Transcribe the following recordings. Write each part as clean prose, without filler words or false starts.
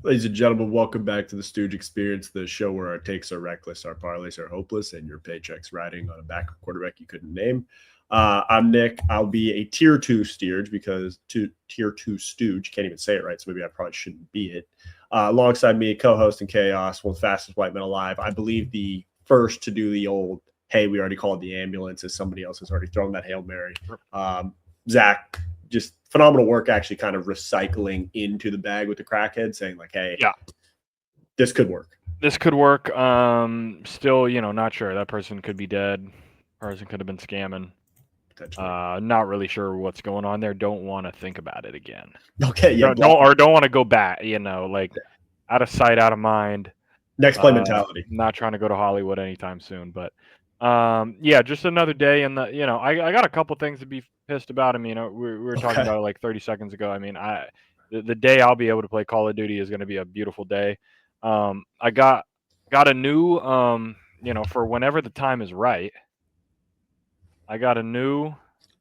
Ladies and gentlemen, welcome back to the Stooge Experience, the show where our takes are reckless, our parlays are hopeless, and your paycheck's riding on a backup quarterback you couldn't name. I'm Nick. I'll be a tier two Stooge because tier two Stooge can't even say it right, so maybe I probably shouldn't be it. Alongside me, co-host in chaos, one of the fastest white men alive. I believe the first to do the old "Hey, we already called the ambulance," as somebody else has already thrown that Hail Mary. Zach, just phenomenal work actually kind of recycling into the bag with the crackhead, saying like, hey, yeah, this could work. This could work. Still, not sure. That person could be dead. Person could have been scamming. Not really sure what's going on there. Don't want to think about it again. Okay, yeah. Don't want to go back. Out of sight, out of mind. Next play mentality. Not trying to go to Hollywood anytime soon, but just another day. And I got a couple things to be pissed about. I mean, we were talking about it like 30 seconds ago. I mean, the day I'll be able to play Call of Duty is going to be a beautiful day. I got a new, for whenever the time is right. I got a new.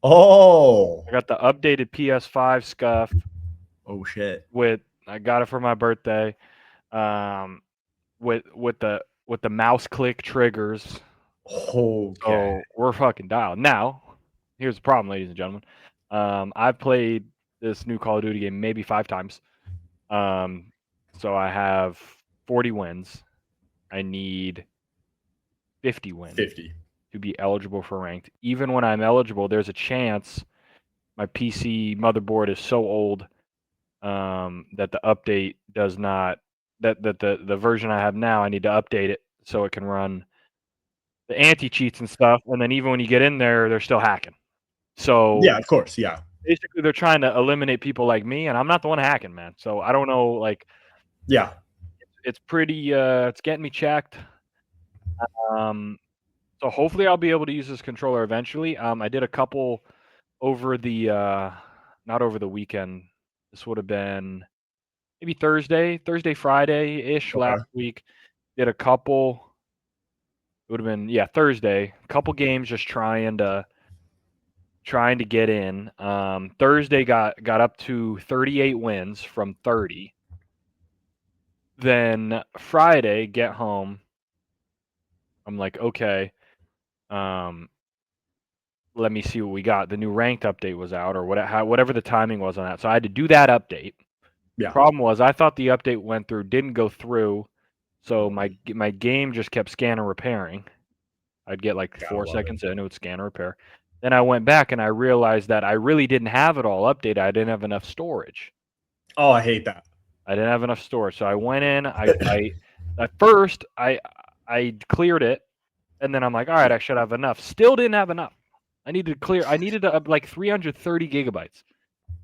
Oh. I got the updated PS5 scuff. Oh shit. I got it for my birthday. With the mouse click triggers. Okay. So we're fucking dialed. Now, here's the problem, ladies and gentlemen. I've played this new Call of Duty game maybe 5 times. So I have 40 wins. I need 50 wins to be eligible for ranked. Even when I'm eligible, there's a chance my PC motherboard is so old that the update does not that the version I have now, I need to update it so it can run the anti-cheats and stuff. And then even when you get in there, they're still hacking. So yeah, of course, yeah. Basically, they're trying to eliminate people like me, and I'm not the one hacking, man. So I don't know, like, yeah, it's pretty. It's getting me checked. So hopefully I'll be able to use this controller eventually. I did a couple over the not over the weekend. This would have been maybe Thursday, Friday-ish last week. Did a couple. It would have been Thursday. A couple games just trying to get in. Thursday got up to 38 wins from 30. Then Friday, get home. I'm like, okay. Let me see what we got. The new ranked update was out, or whatever the timing was on that. So I had to do that update. Yeah. Problem was, I thought the update went through, didn't go through. So my game just kept scanning repairing. I'd get like 4 seconds in, it would scan and repair. Then I went back and I realized that I really didn't have it all updated. I didn't have enough storage. Oh, I hate that. I didn't have enough storage. So I went in, at first I cleared it, and then I'm like, all right, I should have enough. Still didn't have enough. I needed like 330 gigabytes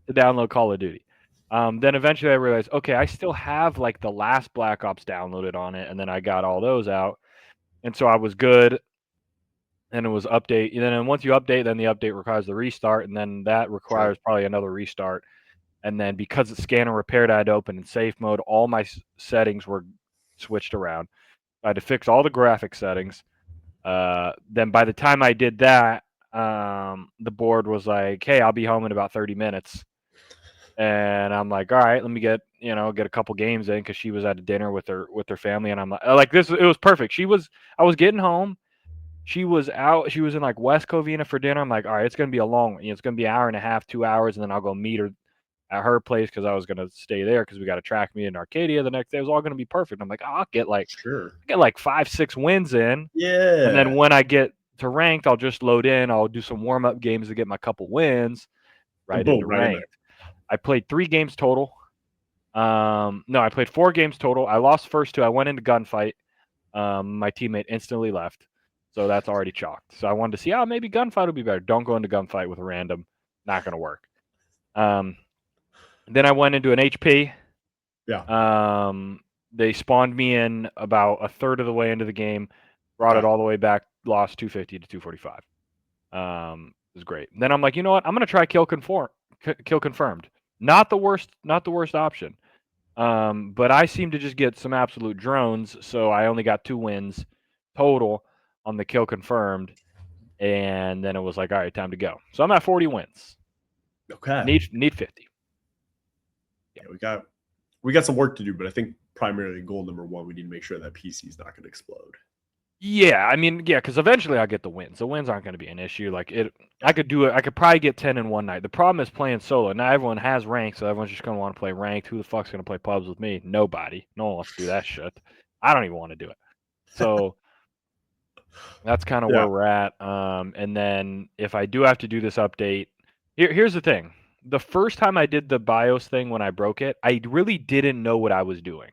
to download Call of Duty. Then eventually I realized, okay, I still have like the last Black Ops downloaded on it, and then I got all those out. And so I was good. And it was update. And then once you update, then the update requires the restart, and then that requires probably another restart. And then because it's scan and repaired, I had to open in safe mode. All my settings were switched around. I had to fix all the graphic settings. Then by the time I did that, the board was like, "Hey, I'll be home in about 30 minutes." And I'm like, "All right, let me get a couple games in," because she was at a dinner with her family, and I'm like, this. It was perfect. I was getting home. She was out. She was in like West Covina for dinner. I'm like, all right, it's gonna be a long one. It's gonna be an hour and a half, 2 hours, and then I'll go meet her at her place because I was gonna stay there because we got a track meet in Arcadia the next day. It was all gonna be perfect. I'm like, I'll get like 5-6 wins in. Yeah. And then when I get to ranked, I'll just load in. I'll do some warm up games to get my couple wins. Into ranked. I played 3 games total. No, I played 4 games total. I lost the first 2. I went into gunfight. My teammate instantly left. So that's already chalked. So I wanted to see, maybe gunfight would be better. Don't go into gunfight with a random. Not going to work. Then I went into an HP. Yeah. They spawned me in about a third of the way into the game. Brought it all the way back. Lost 250 to 245. It was great. Then I'm like, you know what? I'm going to try kill confirmed. Not the worst option. But I seem to just get some absolute drones. So I only got 2 wins total on the kill confirmed, and then it was like, all right, time to go. So I'm at 40 wins. Okay. Need 50. Yeah, we got we got some work to do, but I think primarily goal number one, we need to make sure that PC is not going to explode. Yeah, I mean, yeah, because eventually I'll get the wins. The wins aren't going to be an issue. Like I could do it. I could probably get 10 in one night. The problem is playing solo. Now everyone has ranked, so everyone's just going to want to play ranked. Who the fuck's going to play pubs with me? Nobody. No one wants to do that shit. I don't even want to do it. So that's kind of where we're at. And then if I do have to do this update, here's the thing. The first time I did the BIOS thing when I broke it, I really didn't know what I was doing.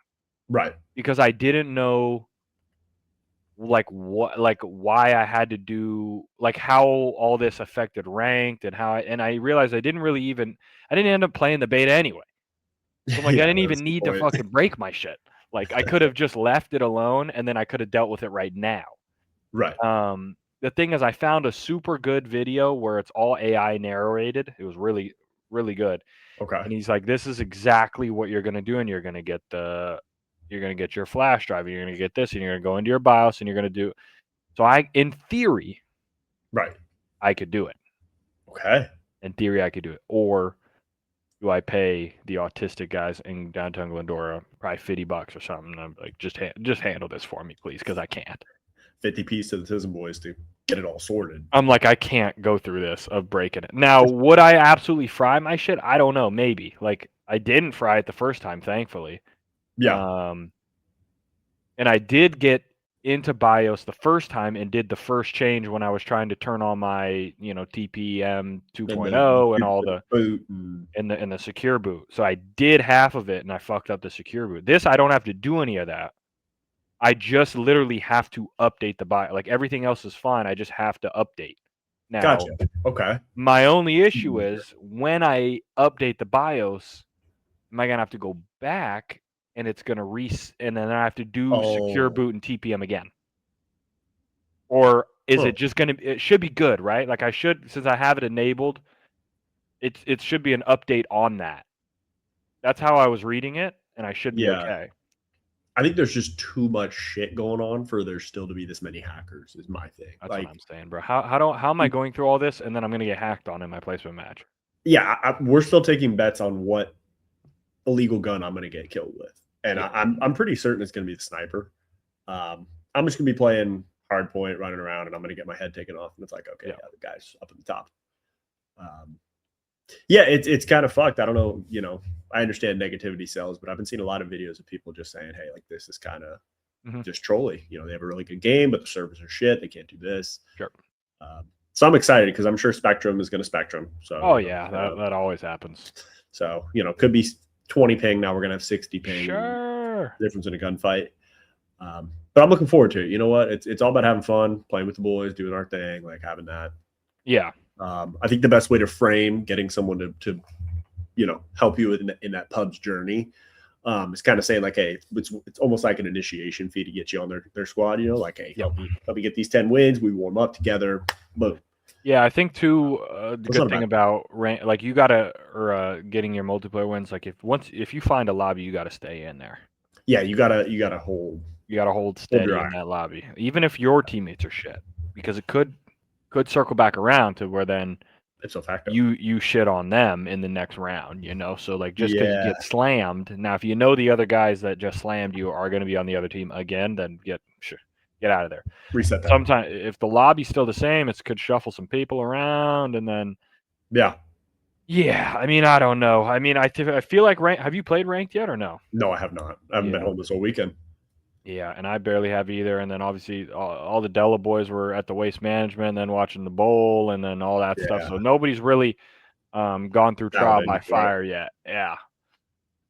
Right. Because I didn't know why I had to do how all this affected ranked and I realized I didn't end up playing the beta anyway. So I didn't even need to fucking break my shit. Like I could have just left it alone and then I could have dealt with it right now. Right. The thing is I found a super good video where it's all AI narrated. It was really, really good. Okay. And he's like, this is exactly what you're gonna do, and you're gonna get your flash drive, and you're going to get this, and you're going to go into your BIOS, and you're going to do. So in theory, right, I could do it. Okay. In theory, I could do it. Or do I pay the autistic guys in downtown Glendora probably $50 or something? And I'm like, just handle this for me, please, because I can't. 50 piece to the Tism boys to get it all sorted. I'm like, I can't go through this of breaking it. Now, would I absolutely fry my shit? I don't know. Maybe. Like, I didn't fry it the first time, thankfully. Yeah. And I did get into BIOS the first time and did the first change when I was trying to turn on my, TPM 2.0 and all the boot and the secure boot. So I did half of it and I fucked up the secure boot. This, I don't have to do any of that. I just literally have to update the BIOS. Like everything else is fine. I just have to update. Now, gotcha. Okay. My only issue is when I update the BIOS, am I going to have to go back and it's going to and then I have to do secure boot and TPM again? Or is it just going to, it should be good, right? Like since I have it enabled, it should be an update on that. That's how I was reading it, and I should be okay. I think there's just too much shit going on for there still to be this many hackers is my thing. That's what I'm saying, bro. How am I going through all this and then I'm going to get hacked on in my placement match? Yeah, we're still taking bets on what illegal gun I'm going to get killed with. And I'm pretty certain it's going to be the sniper. I'm just going to be playing hard point, running around, and I'm going to get my head taken off. And it's like, okay, the guy's up at the top. It's kind of fucked. I don't know, I understand negativity sells, but I've been seeing a lot of videos of people just saying, hey, like this is kind of just trolly. They have a really good game, but the servers are shit. They can't do this. Sure. So I'm excited because I'm sure Spectrum is going to Spectrum. So that always happens. So, could be 20 ping. Now we're going to have 60 ping. Sure. Difference in a gunfight. But I'm looking forward to it. You know what? It's all about having fun, playing with the boys, doing our thing, like having that. Yeah. I think the best way to frame getting someone to help you in that pub's journey is kind of saying like, hey, it's almost like an initiation fee to get you on their squad. Like, hey, help me get these 10 wins. We warm up together. Boom. Yeah, I think too. The good thing about like you gotta getting your multiplayer wins. Like if you find a lobby, you gotta stay in there. Yeah, you gotta hold. You gotta hold steady in that lobby, even if your teammates are shit, because it could circle back around to where then you shit on them in the next round. So like just because you get slammed. Now, if the other guys that just slammed you are going to be on the other team again, then get out of there. Reset that. Sometimes if the lobby's still the same, it could shuffle some people around and then. Yeah. I mean, I don't know. I mean, I feel like have you played ranked yet or no? No, I have not. I haven't been home this whole weekend. Yeah, and I barely have either. And then obviously all the Della boys were at the Waste Management, and then watching the bowl, and then all that stuff. So nobody's really gone through trial by fire yet. Yeah.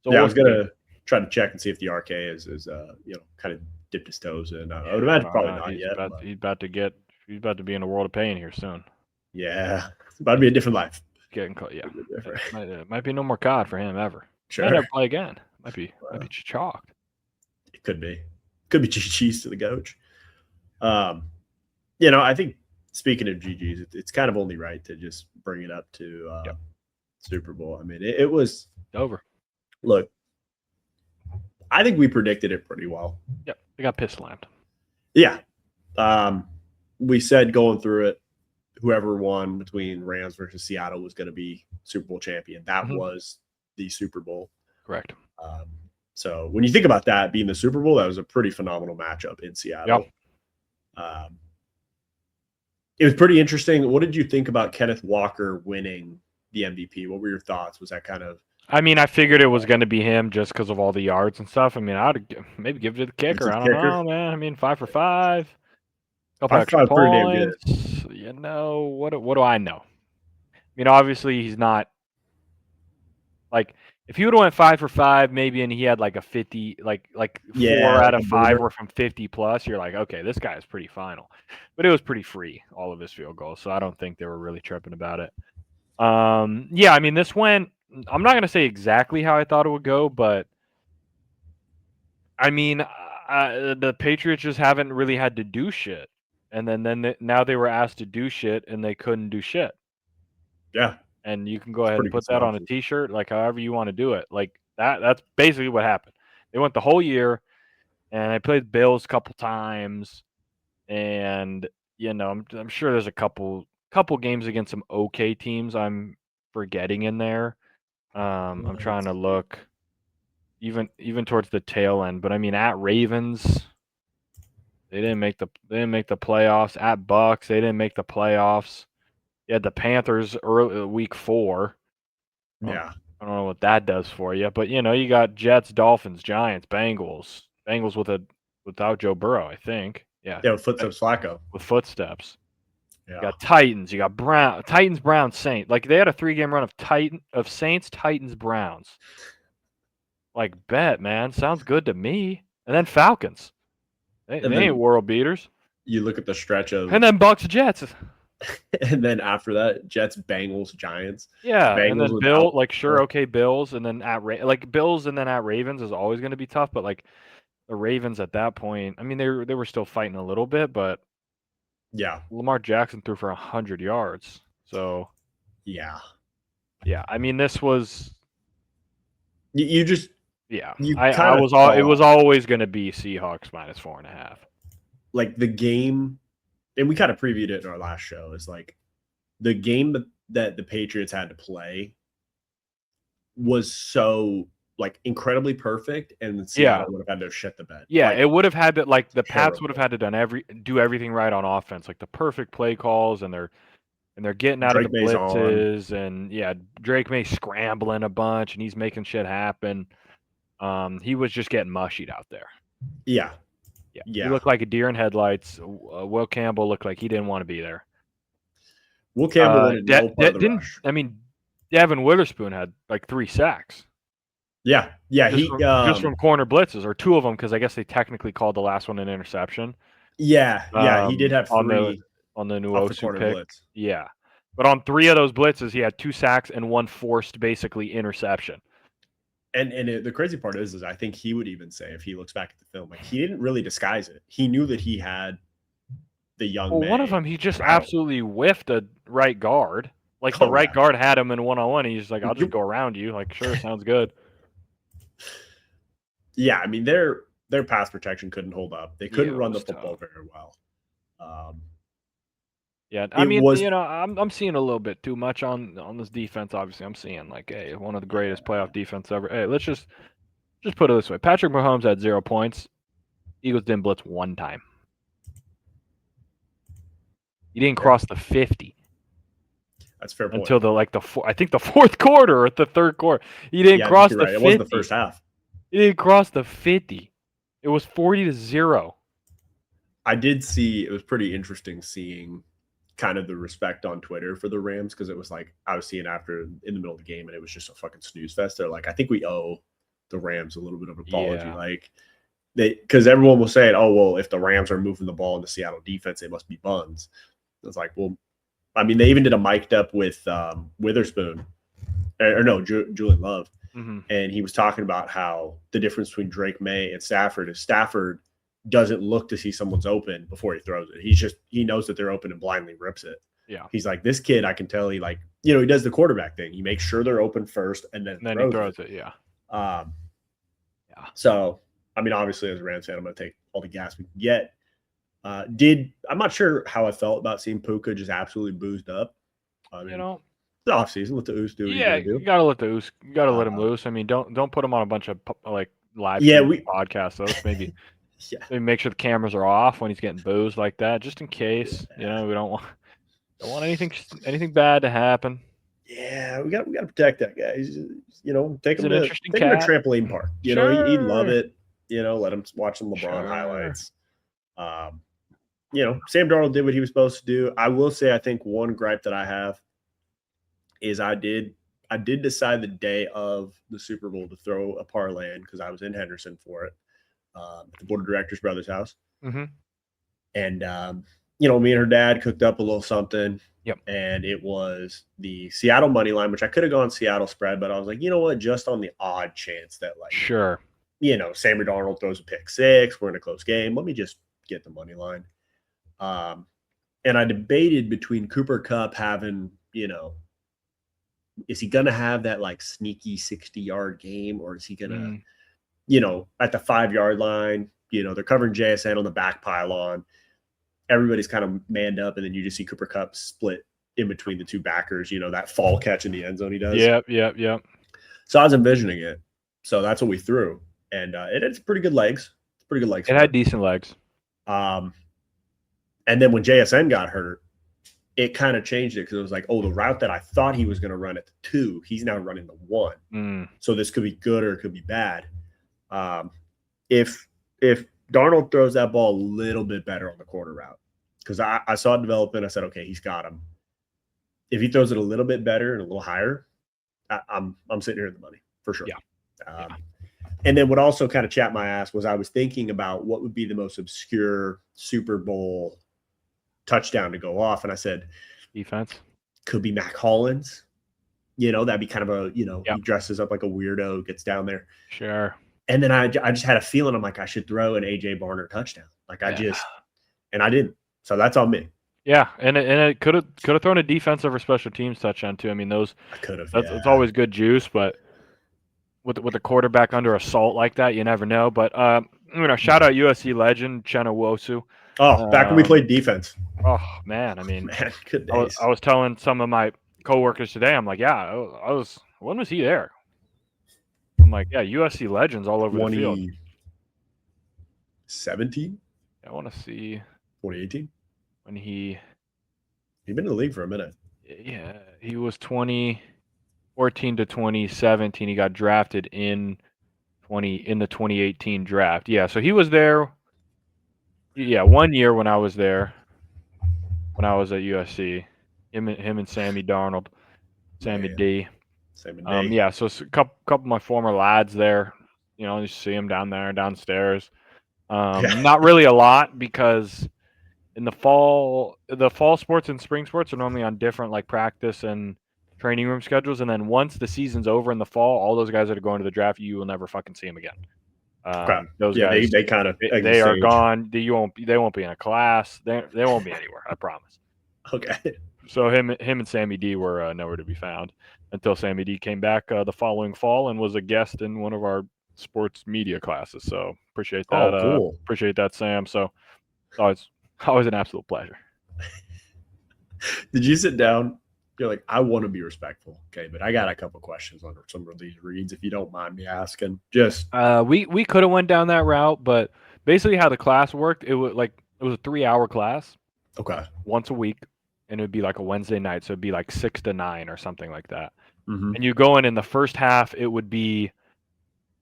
So I was gonna try to check and see if the RK is kind of dipped his toes in. I would imagine probably not yet. He's about to be in a world of pain here soon. Yeah, it's about to be a different life. Getting close. Yeah, might be no more COD for him ever. Sure. Might never play again. Might be chalked. It could be. Could be GG's to the coach. I think speaking of GG's, it's kind of only right to just bring it up to Super Bowl. I mean, it was over. Look, I think we predicted it pretty well. Yep, they got piss slammed. Yeah. We said going through it, whoever won between Rams versus Seattle was going to be Super Bowl champion. That was the Super Bowl. Correct. So when you think about that being the Super Bowl, that was a pretty phenomenal matchup in Seattle. It was pretty interesting. What did you think about Kenneth Walker winning the MVP? What were your thoughts? Was that kind of? I mean, I figured it was going to be him just because of all the yards and stuff. I mean, I'd maybe give it to the kicker. I don't know, man. I mean, 5 for 5, couple extra 5 for 5, pretty damn good. You know, what do I know? I mean, obviously he's not like if he would have went 5 for 5, maybe, and he had like a 50, like 4 out of 5 were from 50 plus. You're like, okay, this guy is pretty final, but it was pretty free, all of his field goals. So I don't think they were really tripping about it. Yeah, I mean, this went. I'm not gonna say exactly how I thought it would go, but I mean, the Patriots just haven't really had to do shit, and then now they were asked to do shit, and they couldn't do shit. Yeah. And you can go ahead and put that on a T-shirt, like however you want to do it. Like that's basically what happened. They went the whole year, and I played Bills a couple times, and you know, I'm sure there's a couple games against some okay teams I'm forgetting in there. I'm trying to look even towards the tail end, but I mean at Ravens, they didn't make the playoffs. At Bucks, they didn't make the playoffs. You had the Panthers early week 4. Yeah. I don't know what that does for you, but you know, you got Jets, Dolphins, Giants, Bengals without Joe Burrow, I think. Yeah. Yeah, with footsteps Flacco. With footsteps. Yeah. You got Titans, you got Titans, Browns, Saints. Like they had a 3-game run of Saints, Titans, Browns. Like bet, man. Sounds good to me. And then Falcons. They ain't world beaters. You look at the stretch of and then Bucks, Jets. And then after that, Jets, Bengals, Giants. Yeah, Bengals and then Bills, like sure, okay, Bills, and then at Bills, and then at Ravens is always going to be tough. But like the Ravens at that point, I mean, they were still fighting a little bit, but yeah, Lamar Jackson threw for 100 yards. So yeah, I mean, this was you just it was always going to be Seahawks minus 4.5. Like the game. And we kind of previewed it in our last show. Is like the game that the Patriots had to play was so like incredibly perfect, and Seattle would have had to shit the bed. Yeah, it would have had to like the Pats would have had to do everything right on offense, like the perfect play calls, and they're getting out of the blitzes, and Drake May scrambling a bunch, and he's making shit happen. He was just getting mushied out there. Yeah. He looked like a deer in headlights. Will Campbell looked like he didn't want to be there. Will Campbell wanted no part of the rush. I mean, Devin Witherspoon had like 3 sacks. Yeah, just from corner blitzes, or 2 of them, because I guess they technically called the last one an interception. Yeah, he did have 3 on the Nwosu pick. Blitz. Yeah, but on 3 of those blitzes, he had 2 sacks and 1 forced, basically interception. And the crazy part is I think he would even say, if he looks back at the film, like he didn't really disguise it. He knew that he had the young man. One of them, he just absolutely whiffed a right guard. Like the right guard had him in one-on-one. He's just like, I'll just go around you. Like, sure, sounds good. Yeah, I mean, their pass protection couldn't hold up. They couldn't run the football very well. Yeah, I mean, you know, I'm seeing a little bit too much on this defense. Obviously, I'm seeing like, hey, one of the greatest playoff defense ever. Hey, let's just put it this way: Patrick Mahomes had 0 points. Eagles didn't blitz 1 time. He didn't cross the 50. That's fair point. Until I think the 4th quarter or the 3rd quarter. He didn't cross the 50. It wasn't the first half. He didn't cross the 50. It was 40-0. I did see. It was pretty interesting seeing kind of the respect on Twitter for the Rams, because it was like I was seeing after in the middle of the game, and it was just a fucking snooze fest. They're like, I think we owe the Rams a little bit of an apology, like because everyone was saying, oh well, if the Rams are moving the ball in the Seattle defense, it must be buns. It's like, well, I mean, they even did a mic'd up with Witherspoon, or no, Julian Love, and he was talking about how the difference between Drake May and Stafford is Stafford doesn't look to see someone's open before he throws it. He knows that they're open and blindly rips it. Yeah. He's like, this kid, I can tell he he does the quarterback thing. He makes sure they're open first and then he throws it. Yeah. So, I mean, obviously as a Rams fan, I'm going to take all the gas we can get. I'm not sure how I felt about seeing Puka just absolutely boozed up. I mean, the off season, let the Oos do what you gotta let the Oos, let him loose. I mean, don't put him on a bunch of like live Yeah, stream podcast. So let's maybe make sure the cameras are off when he's getting boozed like that, just in case. We don't want anything bad to happen. Yeah, we got to protect that guy. He's take him an to interesting cat. a trampoline park. He'd love it. Let him watch some LeBron highlights. Sam Darnold did what he was supposed to do. I will say, I think one gripe that I have is I did decide the day of the Super Bowl to throw a parlay in because I was in Henderson for it at the board of directors' brother's house. Mm-hmm. And, me and her dad cooked up a little something. Yep. And it was the Seattle money line, which I could have gone Seattle spread, but I was like, you know what? Just on the odd chance that, sure, Sam Darnold throws a pick six, we're in a close game. Let me just get the money line. And I debated between Cooper Kupp having, is he going to have that sneaky 60-yard game, or is he going to, at the 5-yard line, they're covering JSN on the back pylon. Everybody's kind of manned up, and then you just see Cooper Kupp split in between the two backers, that fall catch in the end zone he does. Yep. So I was envisioning it. So that's what we threw. And it had pretty good legs. It had decent legs. And then when JSN got hurt, it kind of changed it because it was like, oh, the route that I thought he was going to run at the 2, he's now running the 1. So this could be good or it could be bad. If Darnold throws that ball a little bit better on the quarter route, because I saw it develop and I said, okay, he's got him. If he throws it a little bit better and a little higher, I'm sitting here in the money for sure. Yeah. And then what also kind of chapped my ass was I was thinking about what would be the most obscure Super Bowl touchdown to go off. And I said, defense could be Mac Hollins. That'd be kind of a, Yep. He dresses up like a weirdo, gets down there. Sure. And then I just had a feeling, I'm like, I should throw an AJ Barner touchdown. And I didn't. So that's on me. Yeah, and it could have thrown a defensive or special teams touchdown too. I mean, those I could have. It's always good juice, but with a quarterback under assault like that, you never know. But shout out USC legend Chenna Wosu. Oh, back when we played defense. Oh man, I mean, good days. I was telling some of my coworkers today, I'm like, yeah, when was he there? I'm like, yeah, USC legends all over the field. 2017? I want to see 2018 when he'd been in the league for a minute. Yeah, he was 2014 to 2017. He got drafted in the 2018 draft. Yeah, so he was there. Yeah, 1 year when I was there, when I was at USC. Him and Sammy Darnold, Sammy D. Sammy D. Yeah, so a couple of my former lads there. You see them downstairs. Not really a lot because in the fall sports and spring sports are normally on different practice and training room schedules, and then once the season's over in the fall, all those guys that are going to the draft, you will never fucking see them again. Those guys, they kind of they are gone. They won't be in a class. They won't be anywhere. I promise. Okay. So him and Sammy D were nowhere to be found until Sammy D came back the following fall and was a guest in one of our sports media classes. So appreciate that. Oh, cool. Appreciate that, Sam. So always an absolute pleasure. Did you sit down? You're like, I want to be respectful. Okay, but I got a couple questions on some of these reads, if you don't mind me asking. Just we could have went down that route, but basically how the class worked, it was a 3-hour class. Okay. Once a week, and it would be a Wednesday night, so it'd be 6 to 9 or something like that. Mm-hmm. And you go in the first half, it would be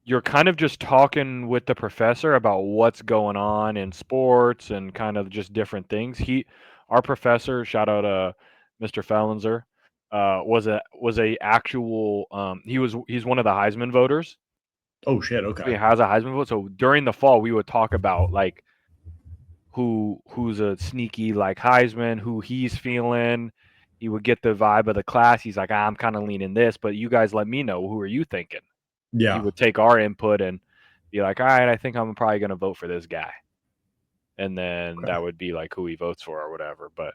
you're kind of just talking with the professor about what's going on in sports and kind of just different things. Our professor, shout out Mr. Fallenzer, was a actual he's one of the Heisman voters. Oh shit, okay. He has a Heisman vote. So during the fall we would talk about who's a sneaky Heisman, who he's feeling. He would get the vibe of the class. He's like, I'm kind of leaning this, but you guys let me know, who are you thinking? Yeah. He would take our input and be like, all right, I think I'm probably going to vote for this guy. And then that would be who he votes for or whatever. But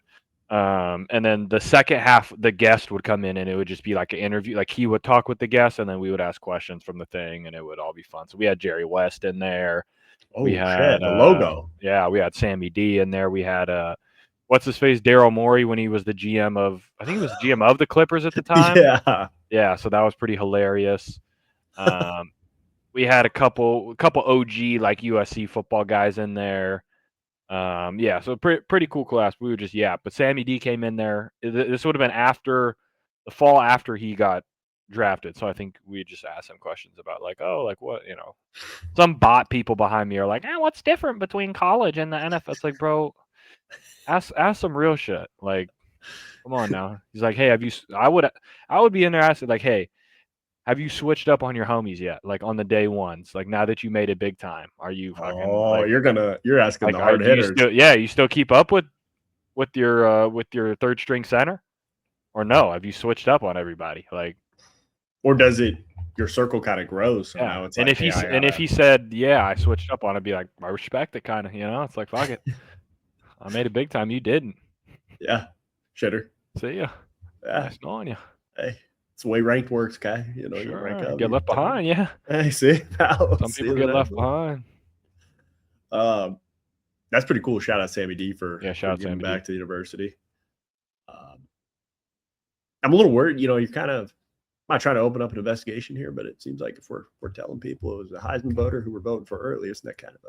and then the second half, the guest would come in and it would just be an interview. He would talk with the guest and then we would ask questions from the thing and it would all be fun. So we had Jerry West in there. Oh, we had the logo. Yeah, we had Sammy D in there. We had what's his face, Daryl Morey, when he was the GM of, I think he was the GM of the Clippers at the time. Yeah. Yeah, so that was pretty hilarious. we had a couple OG like USC football guys in there. Yeah, so pretty cool class. We were just but Sammy D came in there. This would have been after the fall after he got drafted. So I think we just asked him questions about like, oh, like what, some bot people behind me are like, what's different between college and the NFL? It's like, bro, ask some real shit. Like, come on now. He's like, hey, have you? I would be in there asking like, hey, have you switched up on your homies yet? Like on the day ones, like now that you made it big time, are you fucking Oh, like, you're asking like, the hard do you hitters. still, you still keep up with your third string center, or no? Have you switched up on everybody? Like, Or does it your circle kind of grows? So yeah. now it's And like, if hey, I if gotta he said, yeah, I switched up on, I'd be like, I respect it, kind of. It's like, fuck it, I made it big time. You didn't. yeah, shitter. See ya. Yeah. Nice knowing you. Hey, it's the way ranked works, guy. You Sure. rank up, Get left behind, yeah. Hey, see, Some people get left behind. That's pretty cool. Shout out Sammy D for shout out giving Sammy back D. to the university. I'm a little worried. You're kind of not trying to open up an investigation here, but it seems like if we're telling people it was a Heisman voter who we're voting for early, isn't that kind of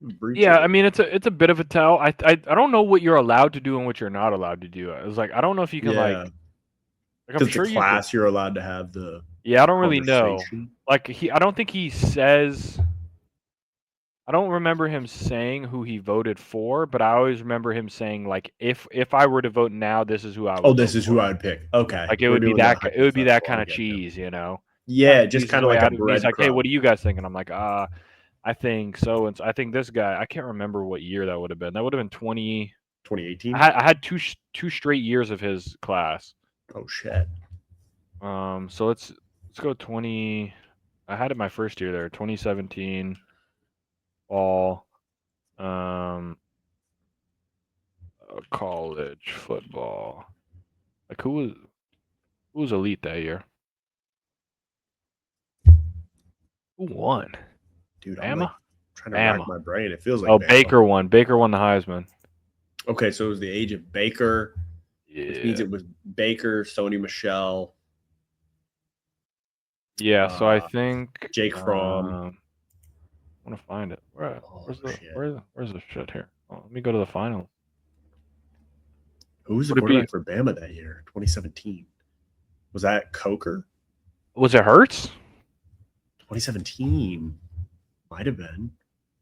a breach? Yeah, I mean it's a bit of a tell. I don't know what you're allowed to do and what you're not allowed to do. It was like I don't know if you can like I'm does sure the class you're allowed to have the I don't really know. Like I don't think he says. I don't remember him saying who he voted for, but I always remember him saying like if I were to vote now, this is who I would. Oh, this is who I would pick. Okay, like it would be that kind of cheese, Yeah, just kind of like a breadcrumb. He's like, hey, what do you guys think? And I'm like, I think so, and so. I think this guy. I can't remember what year that would have been. That would have been 2018. I had two straight years of his class. Oh shit. So let's go 20. I had it my first year there, 2017. Fall, college football. Like who was elite that year? Who won? Dude, Bama? I'm like trying to rack my brain. It feels like Bama. Baker won. Baker won the Heisman. Okay, so it was the age of Baker. Yeah. Which means it was Baker, Sony Michel. Yeah, so I think Jake Fromm. I want to find it. Where's the shit here? Oh, let me go to the final. Who was the quarterback for Bama that year? 2017. Was that Coker? Was it Hurts? 2017. Might have been.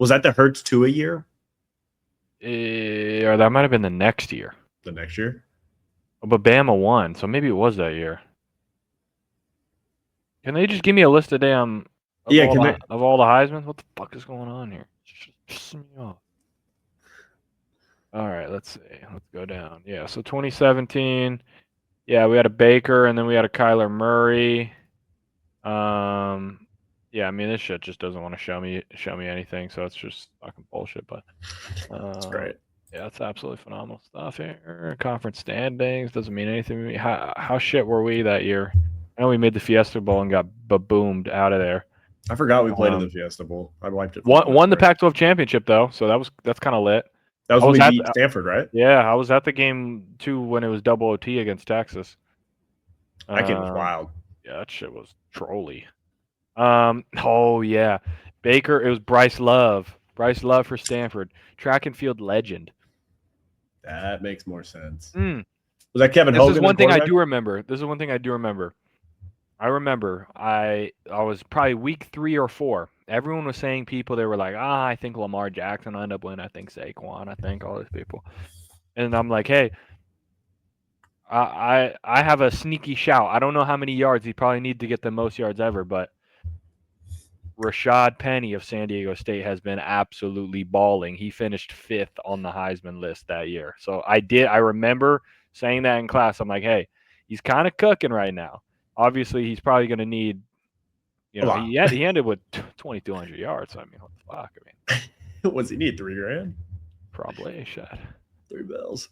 Was that the Hurts 2 a year? Or that might have been the next year. The next year? Oh, but Bama won, so maybe it was that year. Can they just give me a list of damn of all the Heisman? What the fuck is going on here? Just me off. All right, let's see. Let's go down. Yeah, so 2017. Yeah, we had a Baker, and then we had a Kyler Murray. Yeah, I mean this shit just doesn't want to show me anything, so it's just fucking bullshit. But that's great. Yeah, that's absolutely phenomenal stuff here. Conference standings doesn't mean anything to me. How shit were we that year? I know we made the Fiesta Bowl and got boomed out of there. I forgot we played in the Fiesta Bowl. I wiped it. Won the Pac-12 championship though, so that's kind of lit. That was when we beat Stanford, right? Yeah, I was at the game too when it was double OT against Texas. That game was wild. Yeah, that shit was trolly. Oh yeah, Baker. It was Bryce Love. Bryce Love for Stanford, track and field legend. That makes more sense. Was that Kevin Hogan? This is one thing I do remember. I remember I was probably week 3 or 4. Everyone was saying they were like, I think Lamar Jackson will end up winning. I think Saquon. I think all these people. And I'm like, hey, I have a sneaky shout. I don't know how many yards. He probably need to get the most yards ever, but Rashad Penny of San Diego State has been absolutely balling. He finished 5th on the Heisman list that year. So I remember saying that in class. I'm like, hey, he's kind of cooking right now. Obviously, he's probably going to need, he ended with 2,200 yards. So, I mean, what the fuck? I mean, what's he need? $3,000? Probably, shit. $3.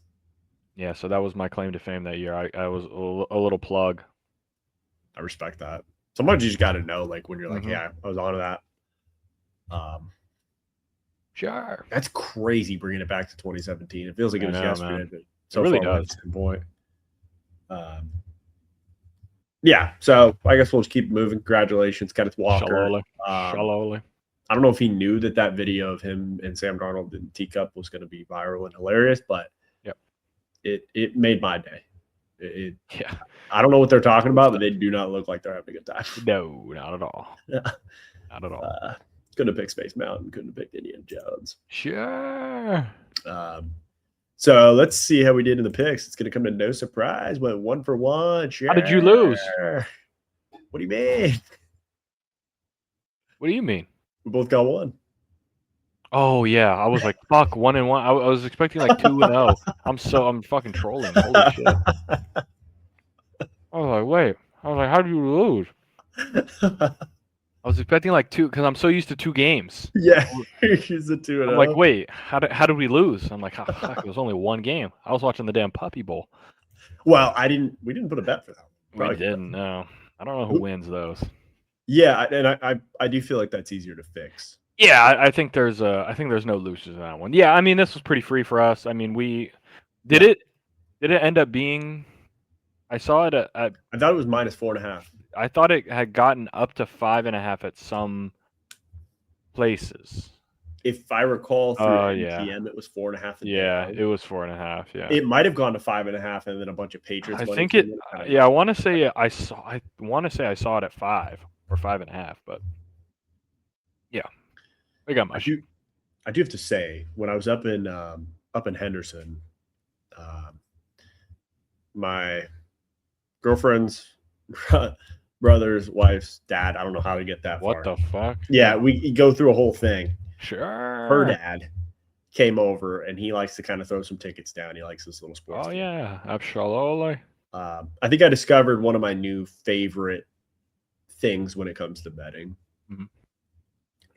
Yeah, so that was my claim to fame that year. I was a little plug. I respect that. Sometimes you just got to know, like, when you're like, yeah, I was on to that. Sure. That's crazy bringing it back to 2017. It feels like it was yesterday. But so it really does. Point. Yeah, so I guess we'll just keep moving. Congratulations, Kenneth Walker. Shalole. I don't know if he knew that video of him and Sam Darnold in teacup was going to be viral and hilarious, but it made my day. Yeah. I don't know what they're talking about, but they do not look like they're having a good time. No, not at all. Not at all. Couldn't have picked Space Mountain. Couldn't have picked Indiana Jones. Sure. So let's see how we did in the picks. It's going to come to no surprise. Went 1 for 1. Sure. How did you lose? What do you mean? What do you mean? We both got 1. Oh yeah, I was like, fuck, 1-1. I was expecting like 2-0. I'm fucking trolling. Holy shit. I was like, wait. I was like, how did you lose? I was expecting like 2 because I'm so used to 2 games. Yeah, he's a 2-0. I'm like, wait, how did we lose? I'm like, fuck, it was only 1 game. I was watching the damn Puppy Bowl. Well, we didn't put a bet for that one. We didn't. No, I don't know who wins those. Yeah, and I do feel like that's easier to fix. Yeah, I think there's no losers in that one. Yeah, I mean this was pretty free for us. I mean did it end up being? I saw it at I thought it was -4.5. I thought it had gotten up to 5.5 at some places. If I recall, through yeah. MTM, it was 4.5. Yeah, it was 4.5. Yeah, it might have gone to 5.5, and then a bunch of Patriots. I think it. Yeah, I want to say I saw it at 5 or 5.5, but yeah, we got much. I do have to say, when I was up in Henderson, my girlfriend's brother's wife's dad. I don't know how to get that far. What the fuck? Yeah, we go through a whole thing. Sure. Her dad came over, and he likes to kind of throw some tickets down. He likes this little sports. Oh game. Yeah, absolutely. I think I discovered one of my new favorite things when it comes to betting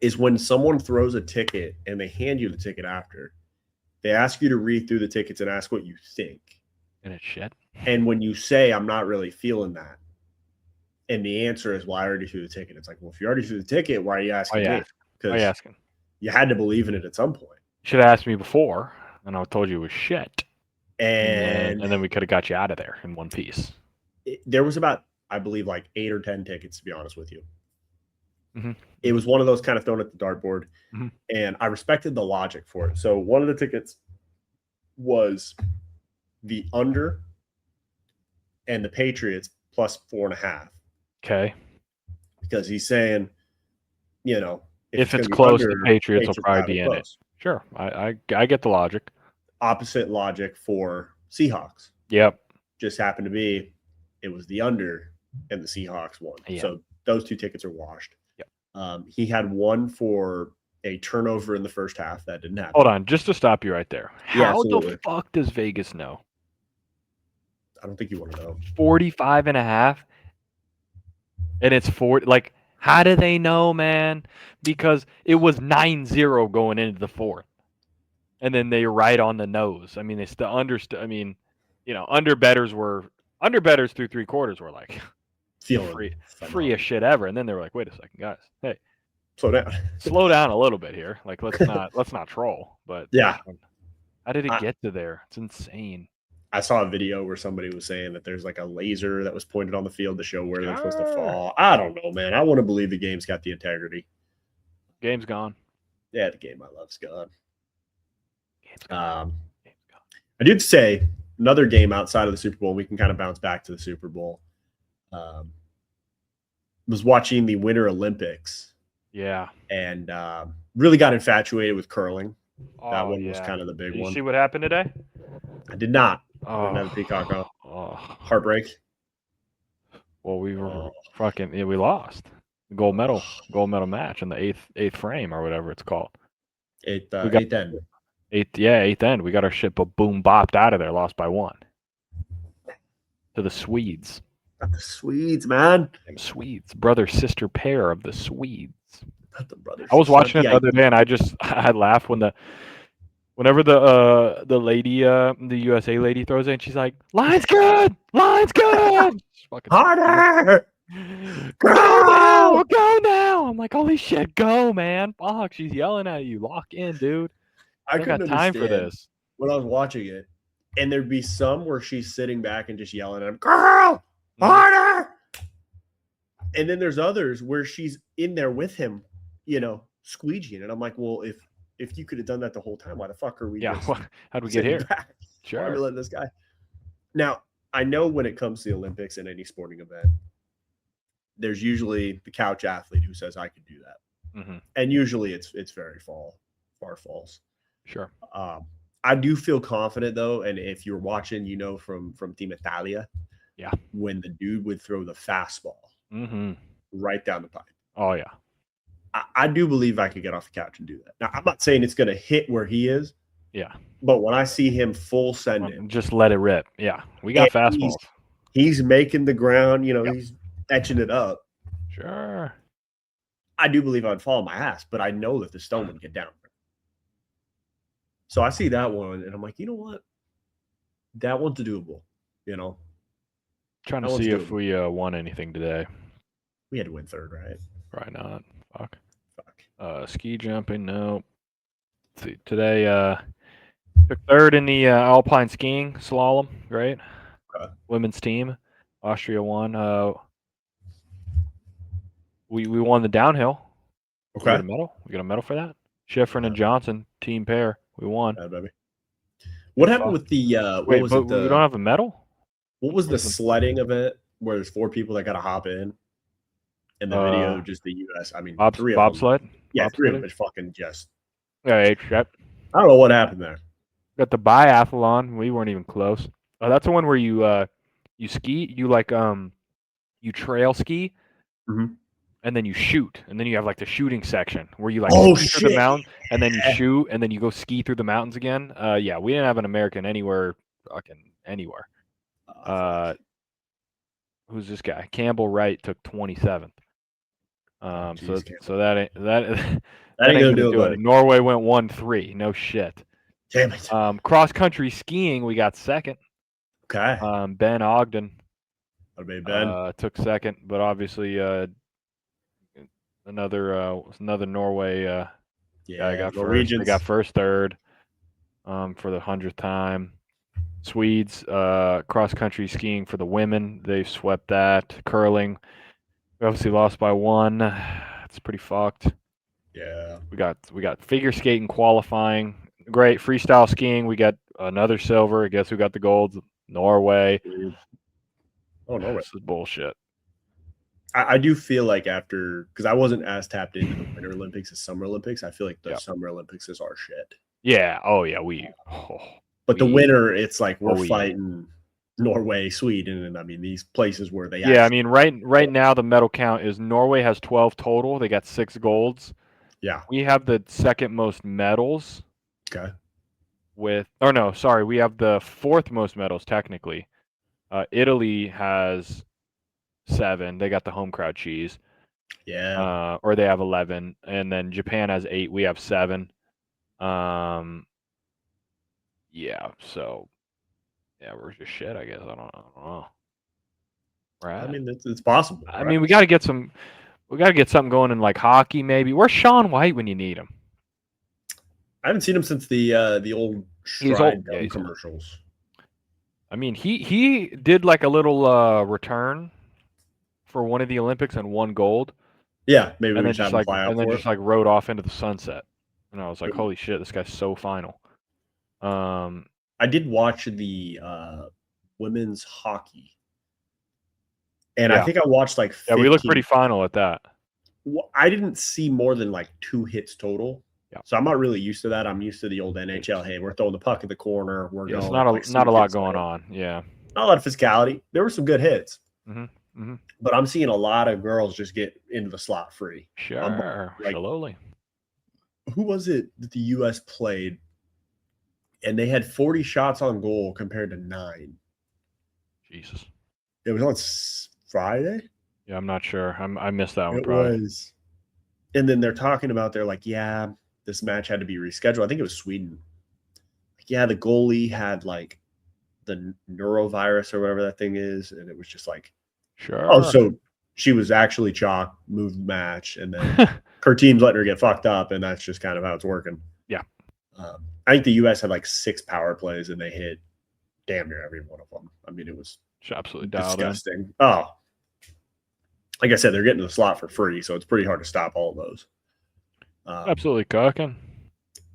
is when someone throws a ticket and they hand you the ticket after. They ask you to read through the tickets and ask what you think. And it's shit. And when you say, I'm not really feeling that, and the answer is, well, I already threw the ticket. It's like, well, if you already threw the ticket, why are you asking me? Why are you asking? You had to believe in it at some point. You should have asked me before, and I told you it was shit. And then we could have got you out of there in one piece. There was about, I believe, like 8 or 10 tickets, to be honest with you. It was one of those kind of thrown at the dartboard, and I respected the logic for it. So one of the tickets was the under and the Patriots plus 4.5. Okay. Because he's saying, you know, if it's close, the Patriots will probably be in it. Sure. I get the logic. Opposite logic for Seahawks. Yep. Just happened to be it was the under and the Seahawks won. Yeah. So those 2 tickets are washed. Yep. He had one for a turnover in the first half. That didn't happen. Hold on, just to stop you right there. How the fuck does Vegas know? I don't think you want to know. 45.5. And it's 40. Like, how do they know, man? Because it was 9-0 going into the 4th. And then they right on the nose. I mean, it's the underbetters through 3 quarters were like feeling free as shit ever. And then they were like, wait a second, guys. Hey. Slow down a little bit here. Like, let's not troll. But yeah. How did it get to there? It's insane. I saw a video where somebody was saying that there's like a laser that was pointed on the field to show where they're supposed to fall. I don't know, man. I want to believe the game's got the integrity. Game's gone. Yeah, the game I love's gone. I do have to say, another game outside of the Super Bowl, we can kind of bounce back to the Super Bowl. Was watching the Winter Olympics. Yeah. And really got infatuated with curling. Oh, that one was kind of the big one. Did you see what happened today? I did not. Another peacock off. Heartbreak. Well, we were we lost. Gold medal match in the eighth frame or whatever it's called. Eighth end. Eighth end. We got our shit boom bopped out of there, lost by 1. To the Swedes. Not the Swedes, man. Swedes. Brother sister pair of the Swedes. Not the brothers. I was watching it the other day and I laughed whenever the lady, the USA lady throws it and she's like, line's good! Harder! Go now! I'm like, holy shit, go, man. Fuck, she's yelling at you. Lock in, dude. I got time for this. When I was watching it, and there'd be some where she's sitting back and just yelling at him, girl, harder! And then there's others where she's in there with him, squeegeeing. And I'm like, well, if you could have done that the whole time, why the fuck are we Yeah, just how'd we get sitting here? back? Why are we Sure. letting this guy? Now, I know when it comes to the Olympics and any sporting event, there's usually the couch athlete who says, I could do that. Mm-hmm. And usually it's very far false. Sure. I do feel confident though, and if you're watching, from Team Italia, Yeah, when the dude would throw the fastball right down the pipe. Oh yeah, I do believe I could get off the couch and do that. Now I'm not saying it's going to hit where he is. Yeah, but when I see him full send it, just let it rip. Yeah, we got fastballs. He's making the ground. He's etching it up. Sure. I do believe I'd fall on my ass, but I know that the stone would get down. So I see that one, and I'm like, you know what? That one's doable. Trying to see if we won anything today. We had to win third, right? Probably not. Fuck. Ski jumping, no. Let's see, today took third in the alpine skiing slalom. Great. Women's team. Austria won. We won the downhill. Okay. We got a medal for that. Schifrin and Johnson team pair. We won. Yeah, baby. What happened with the? Wait, we don't have a medal. What was the sledding event where there's 4 people that got to hop in? In the video, just the U.S. I mean, 3 of them. Bobsled. Yeah, 3 of them is fucking just. Yeah, I don't know what happened there. Got the biathlon. We weren't even close. That's the one where you ski. You trail ski. Mm-hmm. And then you shoot, and then you have like the shooting section where you ski through the mountain, and then you shoot, and then you go ski through the mountains again. Yeah, we didn't have an American anywhere. Who's this guy? Campbell Wright took 27th. So that ain't gonna do it. Norway went 1-3. No shit. Damn it. Cross country skiing, we got second. Okay. Ben Ogden. Ben took second, but obviously another Norway guy got first. They got first, third for the 100th time. Swedes cross country skiing for the women, they swept that. Curling, we obviously lost by 1. It's pretty fucked. Yeah. We got figure skating qualifying. Great freestyle skiing. We got another silver. Guess who got the gold? Norway. Oh, Norway. This is bullshit. I do feel like because I wasn't as tapped into the Winter Olympics as Summer Olympics, I feel like the Summer Olympics is our shit. Yeah. Oh, yeah. But the winter, it's like we're fighting Norway, Sweden, and I mean these places where they. Yeah, I mean right now the medal count is Norway has 12 total. They got 6 golds. Yeah. We have the second most medals. Okay. We have the 4th most medals technically. Italy has 7. They got the home crowd cheese. Yeah. Or they have 11, and then Japan has 8. We have 7. Yeah. So, yeah, we're just shit. I guess I don't know. Right. I mean, it's possible. I mean, we got to get some. We got to get something going in like hockey, maybe. Where's Shaun White when you need him? I haven't seen him since the old Stride commercials. I mean, he did like a little return for one of the Olympics and won gold. Yeah, maybe. And then just rode off into the sunset. And I was like, holy shit, this guy's so final. I did watch the women's hockey. And I think I watched like 15. Yeah, we looked pretty final at that. I didn't see more than like 2 hits total. Yeah. So I'm not really used to that. I'm used to the old NHL. Hey, we're throwing the puck in the corner. It's not a lot going on. Yeah. Not a lot of physicality. There were some good hits. Mm-hmm. Mm-hmm. But I'm seeing a lot of girls just get into the slot free. Sure. Slowly. Who was it that the U.S. played? And they had 40 shots on goal compared to 9. Jesus. It was on Friday? Yeah, I'm not sure. I missed that one. It was. And then they're talking about, they're like, yeah, this match had to be rescheduled. I think it was Sweden. Yeah, the goalie had like the neurovirus or whatever that thing is. And it was just like, sure. Oh, so she was actually chalked, moved the match, and then her team's letting her get fucked up. And that's just kind of how it's working. Yeah. I think the U.S. had like 6 power plays and they hit damn near every one of them. I mean, it was absolutely disgusting. Oh, like I said, they're getting the slot for free, so it's pretty hard to stop all of those. Absolutely cooking.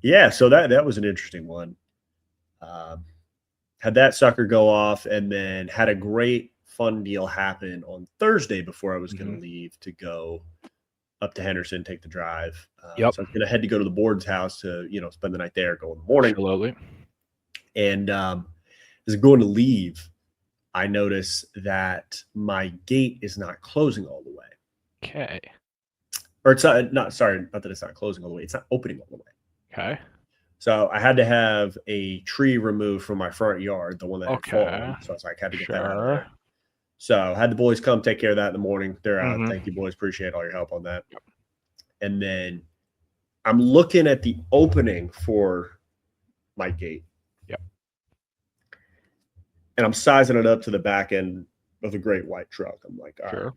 Yeah, so that was an interesting one. Had that sucker go off, and then had a great fun deal happen on Thursday before I was going to leave to go up to Henderson, take the drive. So I was going to head to go to the board's house to, spend the night there, go in the morning. Absolutely. And as I'm going to leave, I notice that my gate is not closing all the way. Okay. Or it's not that it's not closing all the way. It's not opening all the way. Okay. So I had to have a tree removed from my front yard, the one that had fallen. So I had to get that out of there. So I had the boys come take care of that in the morning. They're out. Thank you, boys. Appreciate all your help on that. And then I'm looking at the opening for my gate. Yep. And I'm sizing it up to the back end of the great white truck. I'm like, all right.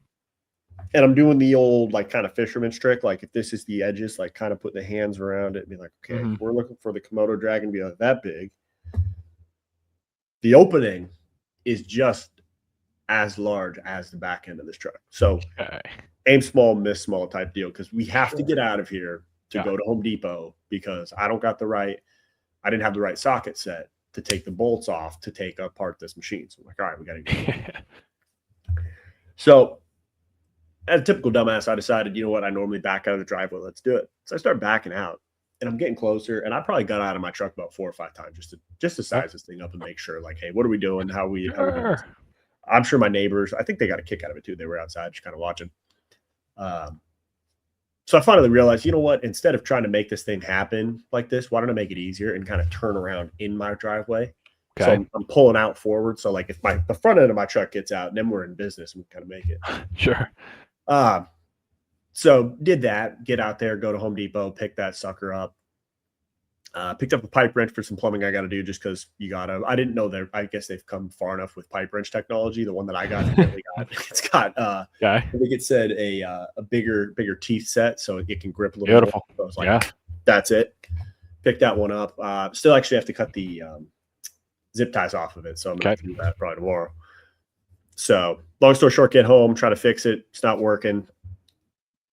And I'm doing the old, like, kind of fisherman's trick. Like, if this is the edges, like, kind of put the hands around it and be like, okay, we're looking for the Komodo dragon to be like that big. The opening is just as large as the back end of this truck. So aim small, miss small type deal, because we have to get out of here to go to Home Depot, because I didn't have the right socket set to take the bolts off to take apart this machine. So I'm like, all right, we got to go. So as a typical dumbass, I decided, you know what, I normally back out of the driveway. Let's do it. So I start backing out, and I'm getting closer, and I probably got out of my truck about 4 or 5 times just to size this thing up and make sure, like, hey, what are we doing? How are we doing this? I'm sure my neighbors, I think they got a kick out of it too. They were outside just kind of watching. So I finally realized, you know what, instead of trying to make this thing happen like this, why don't I make it easier and kind of turn around in my driveway? So I'm pulling out forward. So, like, if the front end of my truck gets out, then we're in business and we kind of make it. Sure. So did that, get out there, go to Home Depot, pick that sucker up. Picked up a pipe wrench for some plumbing I got to do, just because I didn't know that. I guess they've come far enough with pipe wrench technology. The one that I got, it's got, I think it said a bigger teeth set, so it can grip a little Beautiful. more. So I was like, that's it. Picked that one up. Still actually have to cut the zip ties off of it, so I'm going to do that probably tomorrow. So long story short, get home, try to fix it. It's not working.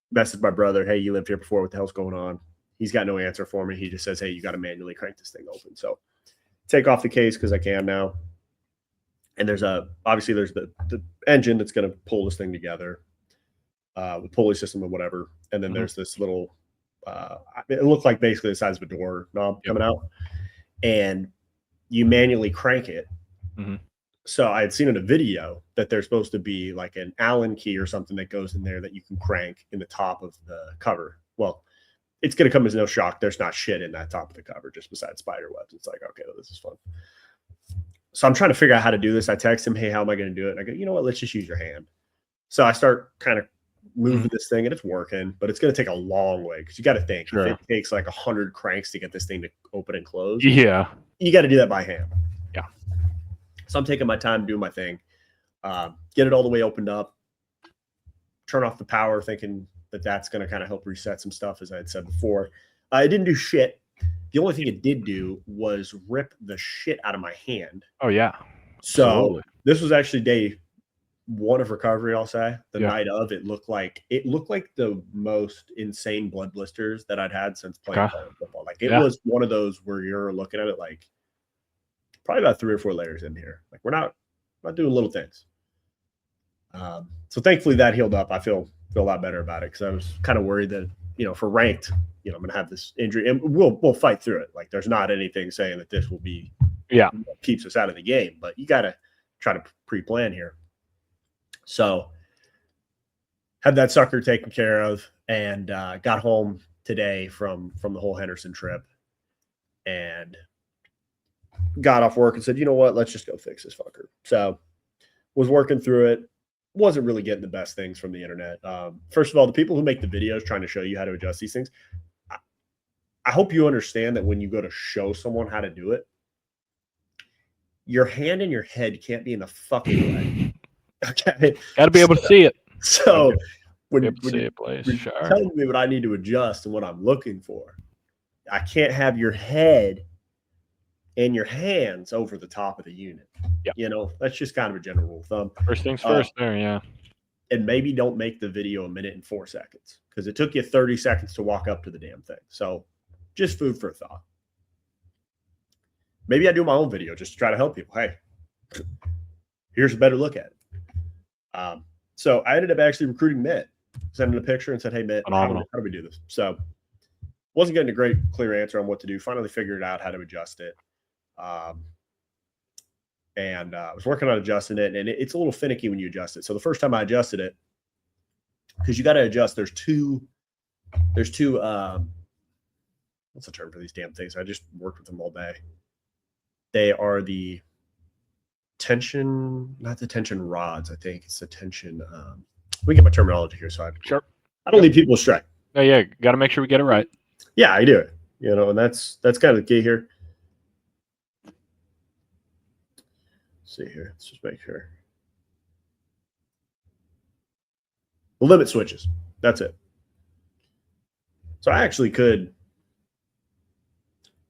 Message my brother, hey, you lived here before. What the hell's going on? He's got no answer for me. He just says, hey, you got to manually crank this thing open. So take off the case because I can now. And there's obviously the engine that's going to pull this thing together, the pulley system or whatever. And then there's this little, it looked like basically the size of a door knob coming out. And you manually crank it. So I had seen in a video that there's supposed to be like an Allen key or something that goes in there that you can crank in the top of the cover. Well, it's going to come as no shock. There's not shit in that top of the cover, just besides spider webs. It's like, okay, well, this is fun. So I'm trying to figure out how to do this. I text him, hey, how am I going to do it? And I go, you know what? Let's just use your hand. So I start kind of moving this thing, and it's working, but it's going to take a long way, because you got to think, if it takes like 100 cranks to get this thing to open and close. Yeah. You got to do that by hand. Yeah. So I'm taking my time doing my thing, get it all the way opened up, turn off the power, thinking that's going to kind of help reset some stuff, as I had said before. It didn't do shit. The only thing it did do was rip the shit out of my hand. Oh, yeah. So this was actually day 1 of recovery, I'll say. The night of, it looked like the most insane blood blisters that I'd had since playing football. Like, it was one of those where you're looking at it like probably about 3 or 4 layers in here. Like, we're not doing little things. So thankfully that healed up. I feel a lot better about it, because I was kind of worried that, for ranked, I'm going to have this injury, and we'll fight through it. Like, there's not anything saying that this will be keeps us out of the game, but you got to try to pre-plan here. So had that sucker taken care of, and got home today from the whole Henderson trip, and got off work and said, you know what, let's just go fix this fucker. So was working through it. Wasn't really getting the best things from the internet. First of all, the people who make the videos trying to show you how to adjust these things, I hope you understand that when you go to show someone how to do it, your hand and your head can't be in the fucking way. Okay. Got to be able to see it. So when you're telling me what I need to adjust and what I'm looking for, I can't have your head and your hands over the top of the unit. That's just kind of a general rule of thumb. First things first there, yeah. and maybe don't make the video 1 minute and 4 seconds because it took you 30 seconds to walk up to the damn thing. So just food for thought. Maybe I do my own video just to try to help people. Hey, here's a better look at it. So I ended up actually recruiting Mitt, sending a picture and said, hey, Mitt, how do we do this? So wasn't getting a great, clear answer on what to do. Finally figured out how to adjust it. And I was working on adjusting it, and it's a little finicky when you adjust it. So the first time I adjusted it, because you got to adjust, there's two, what's the term for these damn things? I just worked with them all day. They are the tension, not the tension rods. I think it's the tension. We get my terminology here, so I don't lead people astray. Oh yeah, got to make sure we get it right. Yeah, I do it. And that's kind of the key here. Let's see here. Let's just make sure. The limit switches. That's it. So I actually could.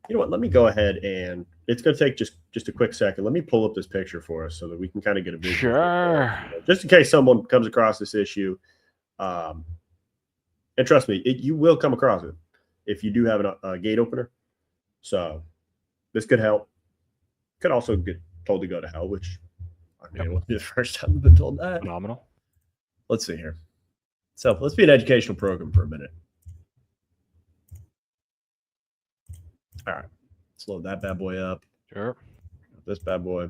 You know what? Let me go ahead and it's going to take just a quick second. Let me pull up this picture for us so that we can kind of get a visual. Sure. Just in case someone comes across this issue. And trust me, you will come across it if you do have a gate opener. So this could help. Could also get told to go to hell, which I mean, it won't be the first time I've been told that. Phenomenal. Let's see here. So let's be an educational program for a minute. All right, let's load that bad boy up. Sure. This bad boy.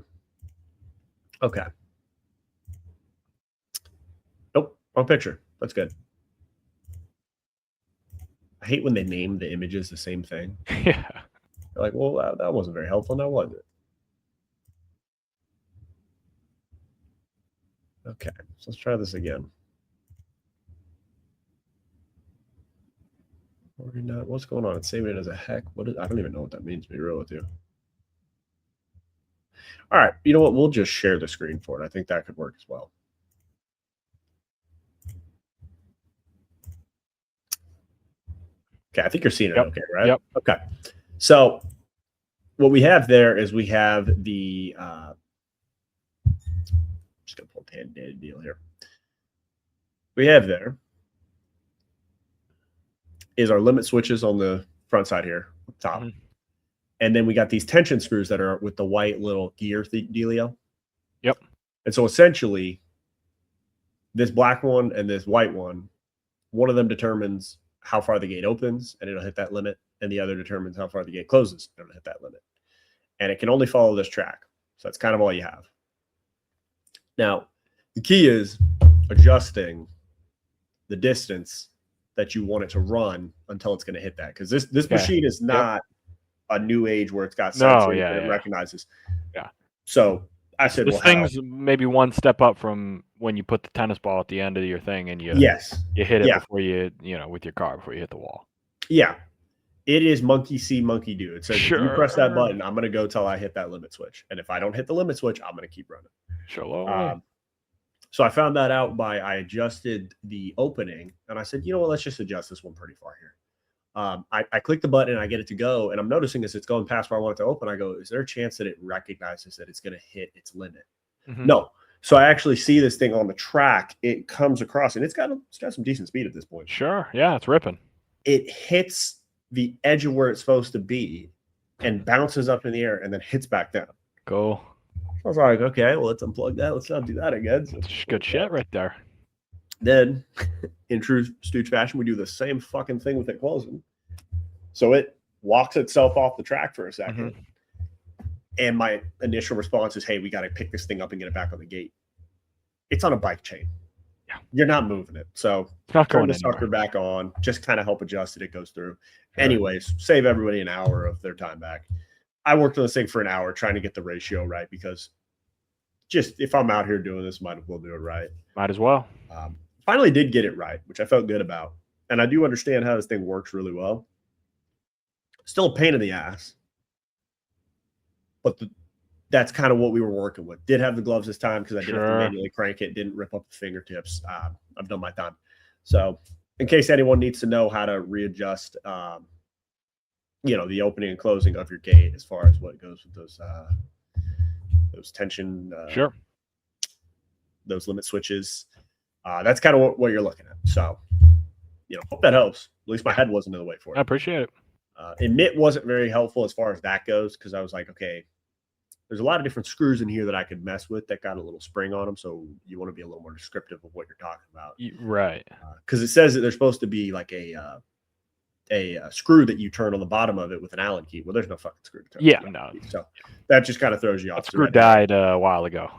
Okay. Nope, wrong picture. That's good. I hate when they name the images the same thing. Yeah. They're like, well, that wasn't very helpful. Now, was it? Okay, so let's try this again. What's going on? It's saving it as a heck. I don't even know what that means, to be real with you. All right, you know what? We'll just share the screen for it. I think that could work as well. Okay, I think you're seeing it okay, right? Yep. Okay. So what we have there is we have the just gonna pull a data deal here. We have there is our limit switches on the front side here, up top. Mm-hmm. And then we got these tension screws that are with the white little gear dealio. Yep. And so essentially, this black one and this white one of them determines how far the gate opens, and it'll hit that limit, and the other determines how far the gate closes, and it'll hit that limit. And it can only follow this track. So that's kind of all you have. Now, the key is adjusting the distance that you want it to run until it's going to hit that. Because this machine is not a new age where it's got sensors that it recognizes. Yeah. So I said, this thing's maybe one step up from when you put the tennis ball at the end of your thing and you hit it before with your car before you hit the wall. Yeah. It is monkey see, monkey do. It says if you press that button, I'm going to go till I hit that limit switch. And if I don't hit the limit switch, I'm going to keep running. Sure. So I found that out I adjusted the opening, and I said, you know what, let's just adjust this one pretty far here. I click the button and I get it to go, and I'm noticing as it's going past where I want it to open, I go, is there a chance that it recognizes that it's going to hit its limit? Mm-hmm. No. So I actually see this thing on the track. It comes across, and it's got some decent speed at this point. Sure. Yeah, it's ripping. It hits the edge of where it's supposed to be and bounces up in the air and then hits back down. Cool. I was like, okay, well, let's unplug that. Let's not do that again. So that's good shit right there. Then, in true Stooge fashion, we do the same fucking thing with it closing. So it walks itself off the track for a second. Mm-hmm. And my initial response is, hey, we got to pick this thing up and get it back on the gate. It's on a bike chain. Yeah. You're not moving it. So turn the sucker back on, just kind of help adjust it. It goes through. Sure. Anyways, save everybody an hour of their time back. I worked on this thing for an hour trying to get the ratio right because just if I'm out here doing this, might as well do it right. Might as well. Finally did get it right, which I felt good about. And I do understand how this thing works really well. Still a pain in the ass. But that's kind of what we were working with. Did have the gloves this time because I didn't have to manually crank it. Didn't rip up the fingertips. I've done my time. So in case anyone needs to know how to readjust the opening and closing of your gate as far as what goes with those tension, sure, those limit switches. That's kind of what you're looking at. So, hope that helps. At least my head wasn't in the way for it. I appreciate it. And mitt wasn't very helpful as far as that goes because I was like, okay, there's a lot of different screws in here that I could mess with that got a little spring on them. So you want to be a little more descriptive of what you're talking about. Right. Because it says that there's supposed to be like a screw that you turn on the bottom of it with an Allen key. Well, there's no fucking screw to turn. Yeah, no. So that just kind of throws you off. That screw died a while ago.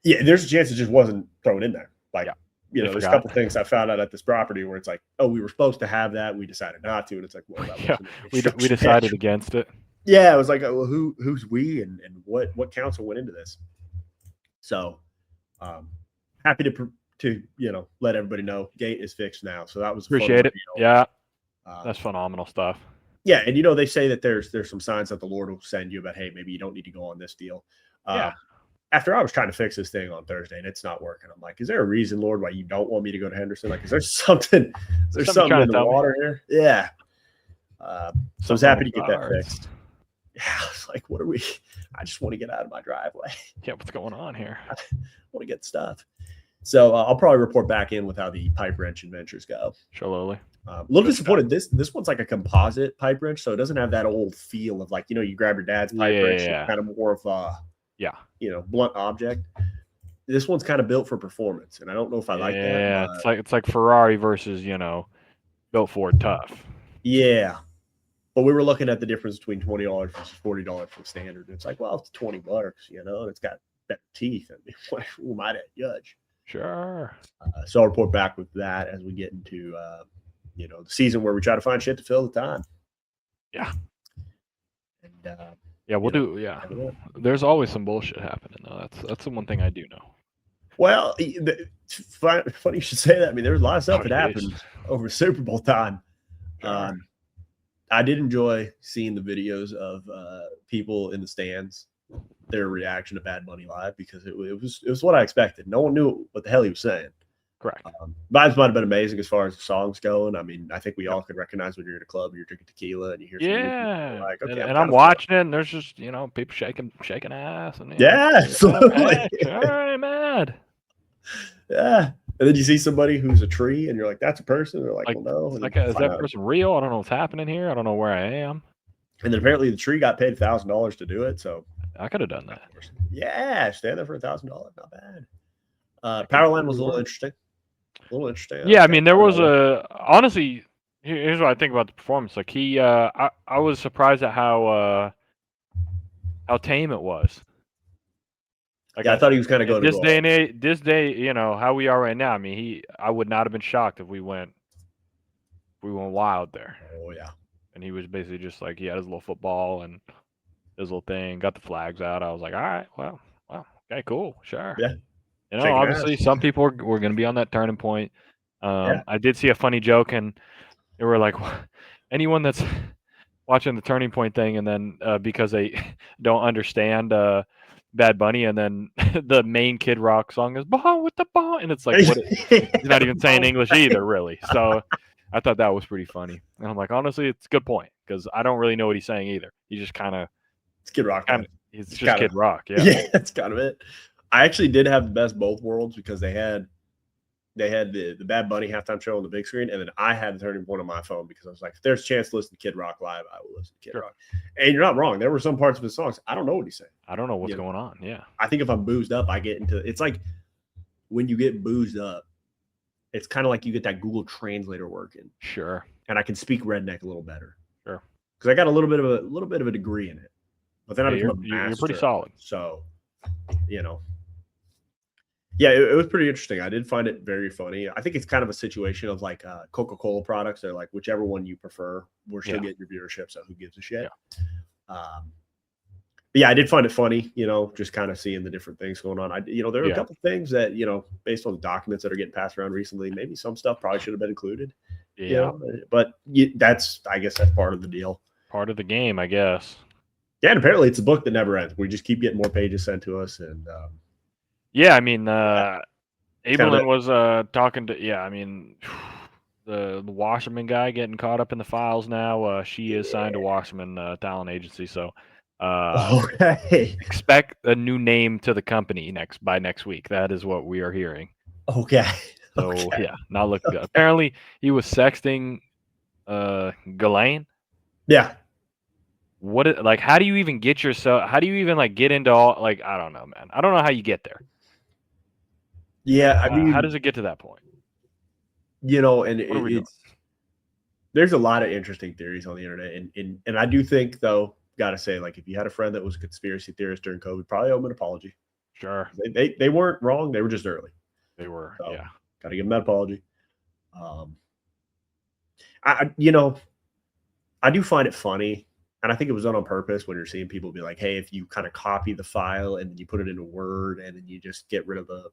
Yeah, there's a chance it just wasn't thrown in there. Like, there's a couple things I found out at this property where it's like, oh, we were supposed to have that. We decided not to. And it's like, well, we decided against it. Yeah, it was like, well, who's we and what council went into this? So, happy to let everybody know gate is fixed now. So that was appreciate it. Yeah, that's phenomenal stuff. Yeah, and they say that there's some signs that the Lord will send you about, hey, maybe you don't need to go on this deal. After I was trying to fix this thing on Thursday and it's not working, I'm like, is there a reason, Lord, why you don't want me to go to Henderson? Like, is there something? There's something in the water here. Yeah. So I was happy to get that fixed. Yeah, I was like, what are we? I just want to get out of my driveway. Yeah, what's going on here? I want to get stuff. So I'll probably report back in with how the pipe wrench adventures go. Slowly. A little disappointed. This one's like a composite pipe wrench, so it doesn't have that old feel of like, you grab your dad's pipe wrench, it's kind of more of a blunt object. This one's kind of built for performance, and I don't know if I like that. Yeah, it's like Ferrari versus built Ford tough. Yeah. But we were looking at the difference between $20 versus $40 for standard. It's like, well, it's $20, and it's got better teeth. I mean, who might I judge? Sure. So I'll report back with that as we get into, the season where we try to find shit to fill the time. Yeah. And, we'll do. Yeah. There's always some bullshit happening, though. That's the one thing I do know. Well, funny you should say that. I mean, there was a lot of stuff that happened over Super Bowl time. Sure. I did enjoy seeing the videos of people in the stands, their reaction to Bad Bunny live, because it was what I expected. No one knew what the hell he was saying. Correct. Vibes might have been amazing as far as the songs going. I mean, I think we all could recognize when you're in a club and you're drinking tequila and you hear some like, okay, and I'm watching it, and there's just people shaking ass and absolutely. Hey, mad. Yeah. And then you see somebody who's a tree, and you're like, "That's a person." They're like, "Well, no." Is that person real? I don't know what's happening here. I don't know where I am. And then apparently the tree got paid $1,000 to do it. So I could have done that. Yeah, stand there for $1,000, not bad. Powerline was a little interesting. Yeah, I mean, there was honestly. Here's what I think about the performance. Like I was surprised at how tame it was. Like, I thought he was kind of going this day, how we are right now. I mean, I would not have been shocked if we went wild there. Oh yeah. And he was basically just like, he had his little football and his little thing, got the flags out. I was like, all right, well, okay, cool, sure. Yeah. Obviously, some people were going to be on that turning point. I did see a funny joke, and they were like, anyone that's watching the turning point thing, and then because they don't understand Bad Bunny, and then the main Kid Rock song is "Ball with the ball," and it's like, he's not even saying English either, really. So I thought that was pretty funny, and I'm like, honestly, it's a good point because I don't really know what he's saying either. He's just kind of Kid Rock. It's just Kid Rock. Yeah, that's kind of it. I actually did have the best both worlds because they had the Bad Bunny halftime show on the big screen, and then I had the turning point on my phone because I was like, if there's a chance to listen to Kid Rock live, I will listen to Kid Rock. And you're not wrong. There were some parts of his songs I don't know what he's saying. I don't know what's going on. Yeah. I think if I'm boozed up, I get into it's like when you get boozed up, it's kind of like you get that Google Translator working. Sure. And I can speak redneck a little better. Sure. Because I got a little bit of a degree in it. But then I became a master. You're pretty solid. So, yeah, it was pretty interesting. I did find it very funny. I think it's kind of a situation of like Coca-Cola products. They're like, whichever one you prefer, we're still getting your viewership, so who gives a shit? Yeah. But yeah, I did find it funny, just kind of seeing the different things going on. There were a couple things that, based on the documents that are getting passed around recently, maybe some stuff probably should have been included. Yeah. But I guess that's part of the deal. Part of the game, I guess. Yeah, and apparently it's a book that never ends. We just keep getting more pages sent to us, and yeah, I mean, Abelin was talking to. Yeah, I mean, the Wasserman guy getting caught up in the files now. She is signed to Wasserman Talent Agency, so okay. Expect a new name to the company by next week. That is what we are hearing. Okay. So Okay. yeah, not looking good. Apparently, he was sexting Ghislaine. Yeah. Like, how do you even get yourself? How do you even like get into all like? I don't know, man. I don't know how you get there. Yeah. I How mean, does it get to that point? and What are we doing? it's there's a lot of interesting theories on the internet, and I do think though, gotta say, like if you had a friend that was a conspiracy theorist during COVID, probably owe them an apology. Sure, They weren't wrong. They were just early. they were. So Yeah, gotta give them that apology. Um, I do find it funny, and I think it was done on purpose when you're seeing people be like, "Hey, if you kind of copy the file and then you put it into Word and then you just get rid of the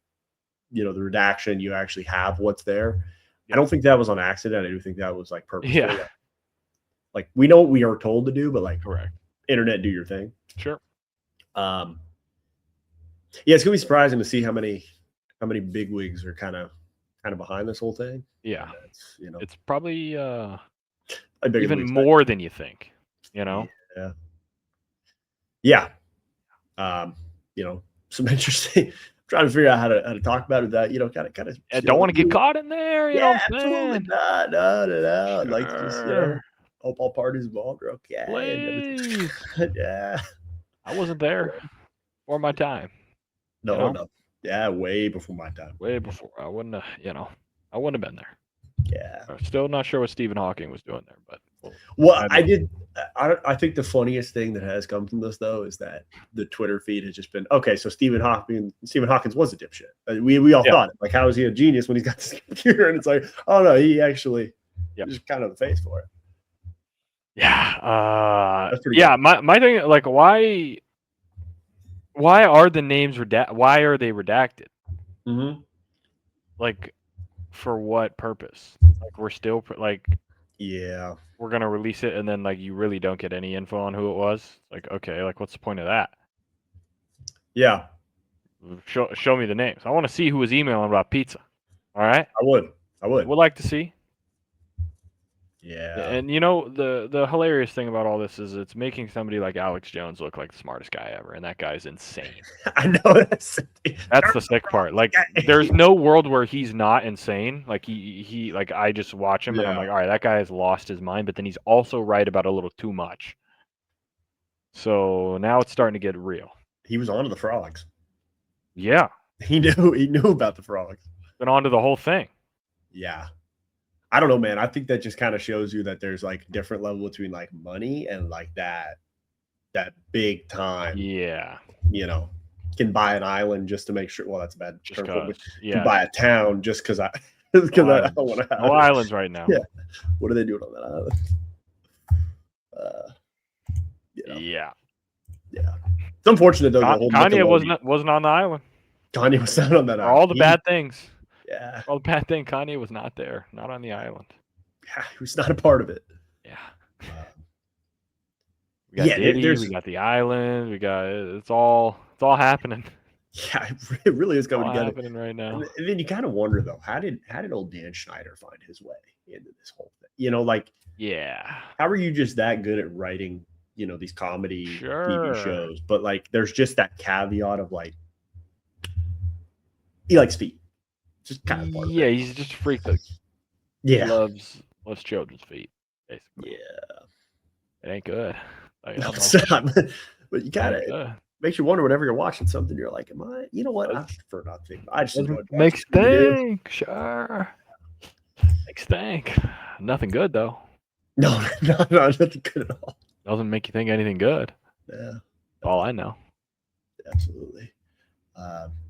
redaction, you actually have what's there." I yeah, don't think that was on accident. I do think that was like purposeful. yeah. Like we know what we are told to do, but like Correct. internet, do your thing. Sure. Um, yeah, it's gonna be surprising to see how many bigwigs are kind of behind this whole thing. Yeah, And it's probably bigger than we even expect. more than you think. You know. Yeah, yeah. Um, some interesting. Trying to figure out how to talk about it that kind of I don't want to get caught in there. You know Yeah, what I'm absolutely saying? not. No. I'd like to just Sure. hope all parties involved are okay and Please. everything. Yeah. I wasn't there for my time. You No, know, no. Yeah, way before my time. way before. I wouldn't have. I wouldn't have been there. Yeah. I'm still not sure what Stephen Hawking was doing there, but Well, I I know. did. I think the funniest thing that has come from this though is that the Twitter feed has just been okay. So Stephen Hawkins was a dipshit. We all Yeah. thought it. Like, how is he a genius when he's got this computer? And it's like, oh no, he actually Yep. just kind of the face for it. Yeah. That's pretty Yeah. good. My thing, like, why are the names why are they redacted? Mm-hmm. Like, for what purpose? Like, we're still like, Yeah. we're gonna release it, and then like you really don't get any info on who it was. Like, okay, like what's the point of that? Yeah. Show me the names. I want to see who was emailing about pizza. All right, I would. I would like to see. Yeah. And the hilarious thing about all this is it's making somebody like Alex Jones look like the smartest guy ever, and that guy's insane. I know that's That's the sick part. Like, there's no world where he's not insane. Like he like I just watch him and I'm Yeah. like, all right, that guy has lost his mind, but then he's also right about a little too much. So now it's starting to get real. He was onto the frogs. Yeah, He knew about the frogs. been on to the whole thing. Yeah. I don't know, man. I think that just kind of shows you that there's like different level between like money and like that big time, Yeah, can buy an island just to make sure. Well, that's a bad just term for it, cause. but Yeah, can buy a town just because I don't want to have no islands right now. Yeah. What are they doing on that island? Yeah. It's unfortunate though. Kanye wasn't on the island. Kanye was not on that For island. all the bad things. Yeah. All the bad things. Kanye was not there. Not on the island. Yeah, he was not a part of it. Yeah. Um, We got Yeah, Diddy. We got the island. We got it's all happening. Yeah, it really is It's all coming together. happening right now. And then you kind of wonder though, how did old Dan Schneider find his way into this whole thing? Like, Yeah. how are you just that good at writing, these comedy Sure. TV shows? But like, there's just that caveat of like, he likes feet. Just kind of part of Yeah, it. he's just a freak that Yeah, loves children's feet, basically. yeah. It ain't good. Like, No, I it's don't know. not. But you kind It ain't of good. makes you wonder whenever you're watching something. You're like, am I? You know what? I prefer not to think. I just enjoy Makes watching it. stink. Sure. Makes stink. Nothing good though. No, nothing good at all. Doesn't make you think anything good. Yeah, All I know. absolutely.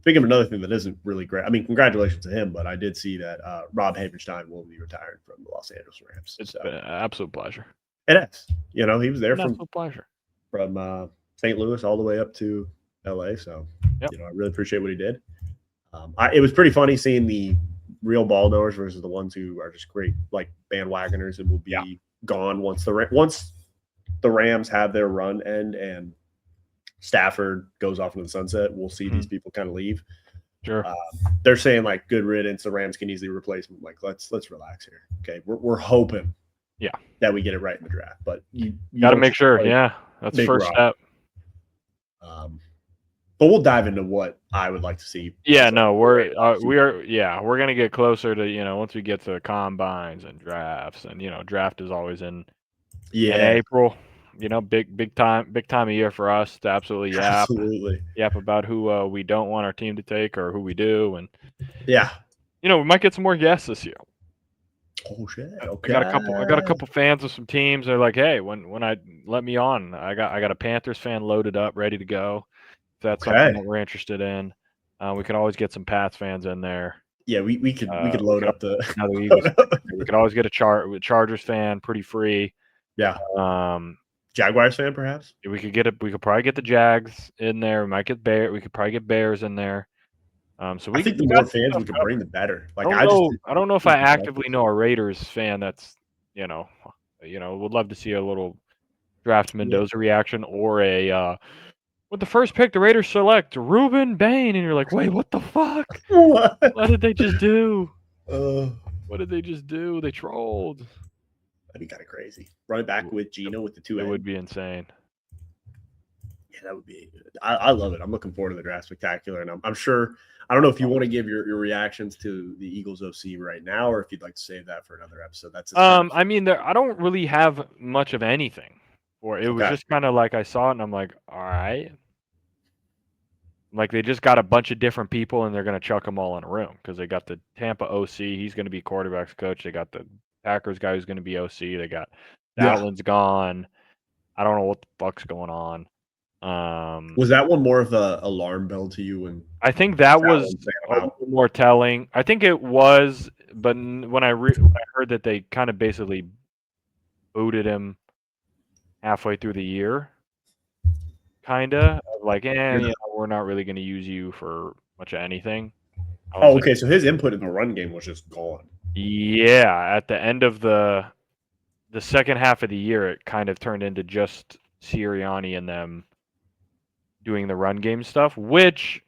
Speaking of another thing that isn't really great, I mean, congratulations to him, but I did see that Rob Havenstein will be retiring from the Los Angeles Rams. It's been an absolute pleasure. It is. He was there An absolute pleasure. from St. Louis all the way up to LA. So, Yep. I really appreciate what he did. It was pretty funny seeing the real ball knowers versus the ones who are just great, like bandwagoners, and will be gone once the Rams have their run end and Stafford goes off into the sunset. We'll see these people kind of leave. Sure. They're saying like good riddance. The Rams can easily replace them. Like let's relax here. Okay, we're hoping, that we get it right in the draft. But you got to make sure. Yeah, that's the big first rock. step. But we'll dive into what I would like to see. Yeah, no, we're gonna get closer to once we get to combines and drafts, and draft is always in April. Big time of year for us to absolutely yap about who we don't want our team to take or who we do, and we might get some more guests this year. Oh shit! Okay. I got a couple fans of some teams. They're like, hey, when I let me on, I got a Panthers fan loaded up, ready to go. If that's something that we're interested in, we can always get some Pats fans in there. Yeah, we could load up the another Eagles. We could always get a Chargers fan pretty free. Yeah. Jaguars fan, perhaps. We could probably get the Jags in there. We might get We could probably get Bears in there. So I think the more fans we could bring, the better. Like I don't know if I actively know a Raiders fan that's would love to see a little draft Mendoza reaction or a with the first pick the Raiders select Ruben Bain, and you're like, wait, what the fuck? What did they just do? What did they just do? They trolled. That'd be kind of crazy. Running back with Gino with the 2 It would be insane. Yeah, that would be. I love it. I'm looking forward to the draft spectacular, and I'm sure. I don't know if you want to give your reactions to the Eagles OC right now, or if you'd like to save that for another episode. That's I mean, I don't really have much of anything. Or it was just kind of like I saw it, and I'm like, all right. Like they just got a bunch of different people, and they're going to chuck them all in a room because they got the Tampa OC. He's going to be quarterback's coach. They got the Packers guy who's going to be OC. They got Outland's gone. I don't know what the fuck's going on. Was that one more of an alarm bell to you? And I think that was more telling. I think it was, but when I heard that they kind of basically booted him halfway through the year, kind of like, we're not really going to use you for much of anything. Okay. So his input in the run game was just gone. Yeah, at the end of the second half of the year, it kind of turned into just Sirianni and them doing the run game stuff, which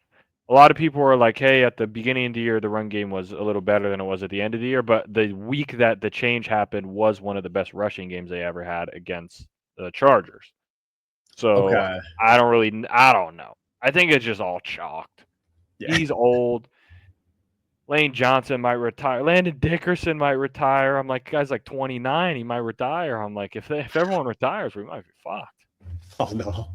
a lot of people were like, hey, at the beginning of the year, the run game was a little better than it was at the end of the year. But the week that the change happened was one of the best rushing games they ever had against the Chargers. So I don't know. I think it's just all chalked. Yeah. He's old. Lane Johnson might retire. Landon Dickerson might retire. I'm like, guy's like 29. He might retire. I'm like, if everyone retires, we might be fucked. Oh, no.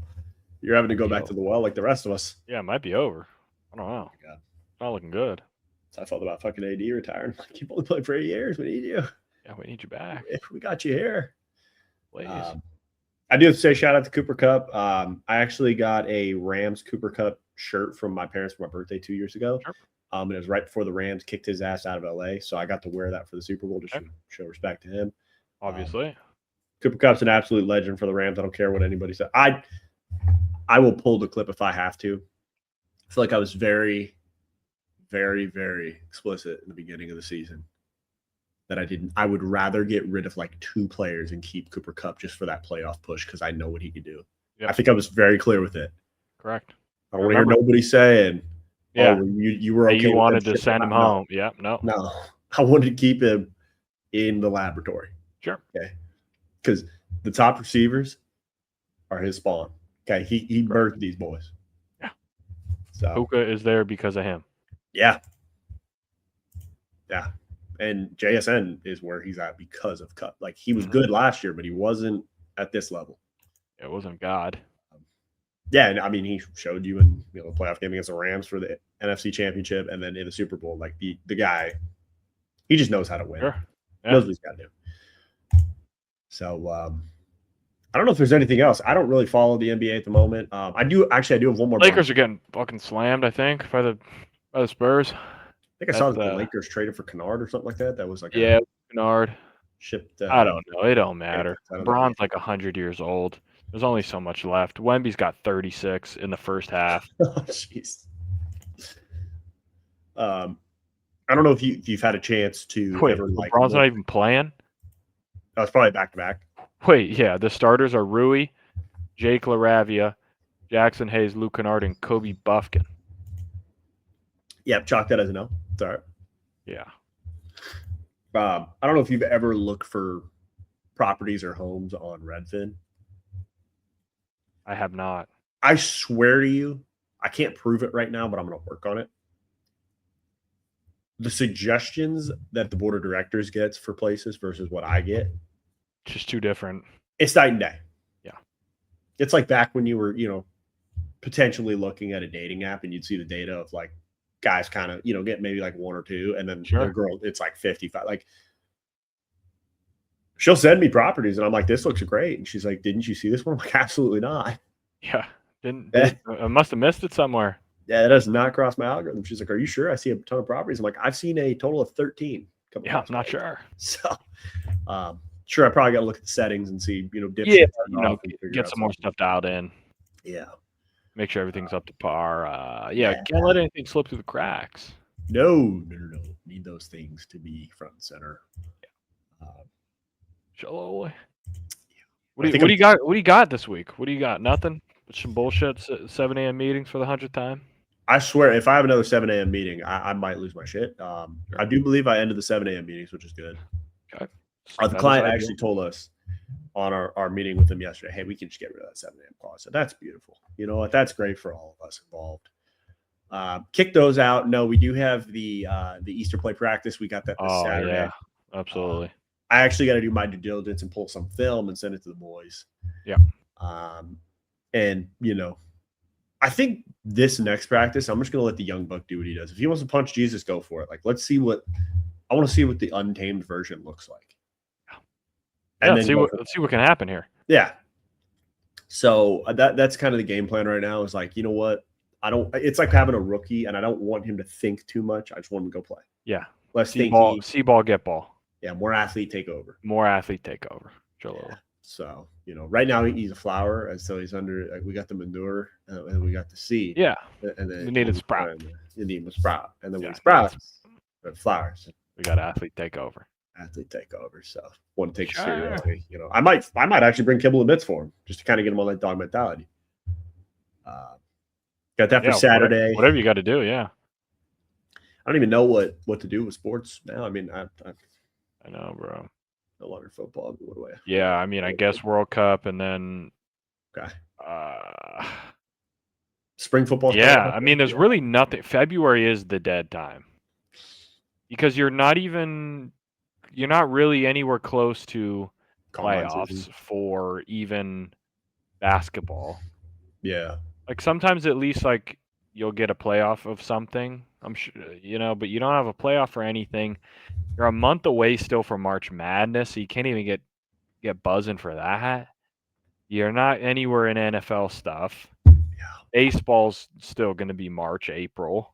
You're having to go back to the well like the rest of us. Yeah, it might be over. I don't know. Oh, not looking good. So I felt about fucking AD retiring. Like, you've only played for 8 years. We need you. Yeah, we need you back. We got you here. Please. I do have to say shout out to Cooper Kupp. I actually got a Rams Cooper Kupp shirt from my parents for my birthday 2 years ago. Sure. And it was right before the Rams kicked his ass out of LA. So I got to wear that for the Super Bowl just to show respect to him. Obviously. Cooper Kupp's an absolute legend for the Rams. I don't care what anybody says. I will pull the clip if I have to. I feel like I was very, very, very explicit in the beginning of the season that I would rather get rid of like 2 players and keep Cooper Kupp just for that playoff push because I know what he could do. Yep. I think I was very clear with it. Correct. I don't want to hear nobody saying, you were okay. You wanted to send him home. Yeah, no. I wanted to keep him in the laboratory. Sure. Okay. Because the top receivers are his spawn. Okay. He birthed these boys. Yeah. So Puka is there because of him. Yeah. Yeah. And JSN is where he's at because of Kupp. Like, he was good last year, but he wasn't at this level. It wasn't God. Yeah, and I mean, he showed you in the playoff game against the Rams for the NFC Championship, and then in the Super Bowl, like the guy, he just knows how to win. Sure. Yeah. Knows what he's got to do. So I don't know if there's anything else. I don't really follow the NBA at the moment. I do have one more. Lakers are getting fucking slammed, I think, by the Spurs. I think I saw that the Lakers traded for Kennard or something like that. That was like Kennard shipped. I don't know. It don't matter. LeBron's like 100 years old. There's only so much left. Wemby's got 36 in the first half. Oh, jeez. I don't know if you've had a chance to. Wait, LeBron's not even playing? Oh, it's probably back-to-back. Wait, yeah. The starters are Rui, Jake LaRavia, Jackson Hayes, Luke Kennard, and Kobe Buffkin. Yeah, chalk that as a no. It's all right. Yeah. I don't know if you've ever looked for properties or homes on Redfin. I have not. I swear to you, I can't prove it right now, but I'm going to work on it. The suggestions that the board of directors gets for places versus what I get, just too different. It's night and day. Yeah. It's like back when you were, potentially looking at a dating app and you'd see the data of like guys kind of, get maybe like one or two, and then the girl, it's like 55. Like, she'll send me properties and I'm like, this looks great. And she's like, didn't you see this one? I'm like, absolutely not. Yeah. I must have missed it somewhere. Yeah, it does not cross my algorithm. She's like, are you sure? I see a ton of properties. I'm like, I've seen a total of 13. Yeah, I'm not sure. So, sure, I probably got to look at the settings and see, get some more stuff dialed in. Yeah. Make sure everything's up to par. Can't let anything slip through the cracks. No. Need those things to be front and center. What do you got? What do you got this week? What do you got? Nothing. Some bullshit. 7 a.m. meetings for the 100th time. I swear, if I have another 7 a.m. meeting, I might lose my shit. I do believe I ended the 7 a.m. meetings, which is good. Okay. The client actually told us on our meeting with them yesterday, hey, we can just get rid of that 7 a.m. call. I said, that's beautiful. You know what? That's great for all of us involved. Kick those out. No, we do have the Easter play practice. We got that this Saturday. Yeah, absolutely. I actually got to do my due diligence and pull some film and send it to the boys. Yeah. And, I think this next practice, I'm just going to let the young buck do what he does. If he wants to punch Jesus, go for it. Like, I want to see what the untamed version looks like. And let's see what can happen here. Yeah. So that's kind of the game plan right now is like, you know what? It's like having a rookie and I don't want him to think too much. I just want him to go play. Yeah. Less see ball, get ball. Yeah. More athlete take over. Sure. Yeah. So, right now he's a flower. And so he's under, we got the manure and we got the seed. Yeah. And then you need a sprout. You need a sprout. And then when he sprouts, flowers. We got athlete take over. So want to take it seriously. I might actually bring kibble and bits for him just to kind of get him on that dog mentality. Got that for Saturday. Whatever you got to do, yeah. I don't even know what to do with sports now. I mean, I know, bro. No longer football. What do I? Yeah, I mean, I guess World Cup and then spring football. Yeah, I mean, there's really nothing. February is the dead time because you're not really anywhere close to playoffs for even basketball. Yeah. Like sometimes at least like you'll get a playoff of something. I'm sure, but you don't have a playoff for anything. You're a month away still from March Madness, so you can't even get buzzing for that. You're not anywhere in NFL stuff. Yeah. Baseball's still going to be March, April.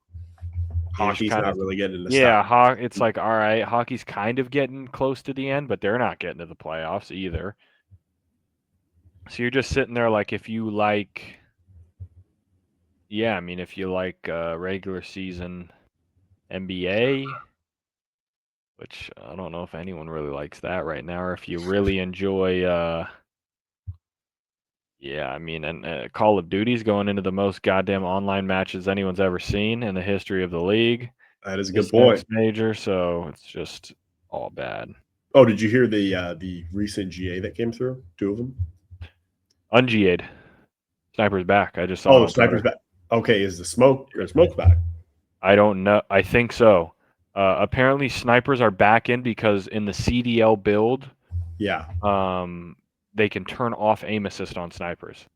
Hockey's not really getting into stuff. It's like, all right, hockey's kind of getting close to the end, but they're not getting to the playoffs either. So you're just sitting there like if you like regular season NBA, which I don't know if anyone really likes that right now, or if you really enjoy and Call of Duty's going into the most goddamn online matches anyone's ever seen in the history of the league. That is a good point. Major, so it's just all bad. Oh, did you hear the recent GA that came through? 2 of them? Un-GA'd. Sniper's back. I just saw. Oh, Sniper's back. Okay, is the smoke back? I don't know. I think so. Apparently, snipers are back in because in the CDL build, they can turn off aim assist on snipers.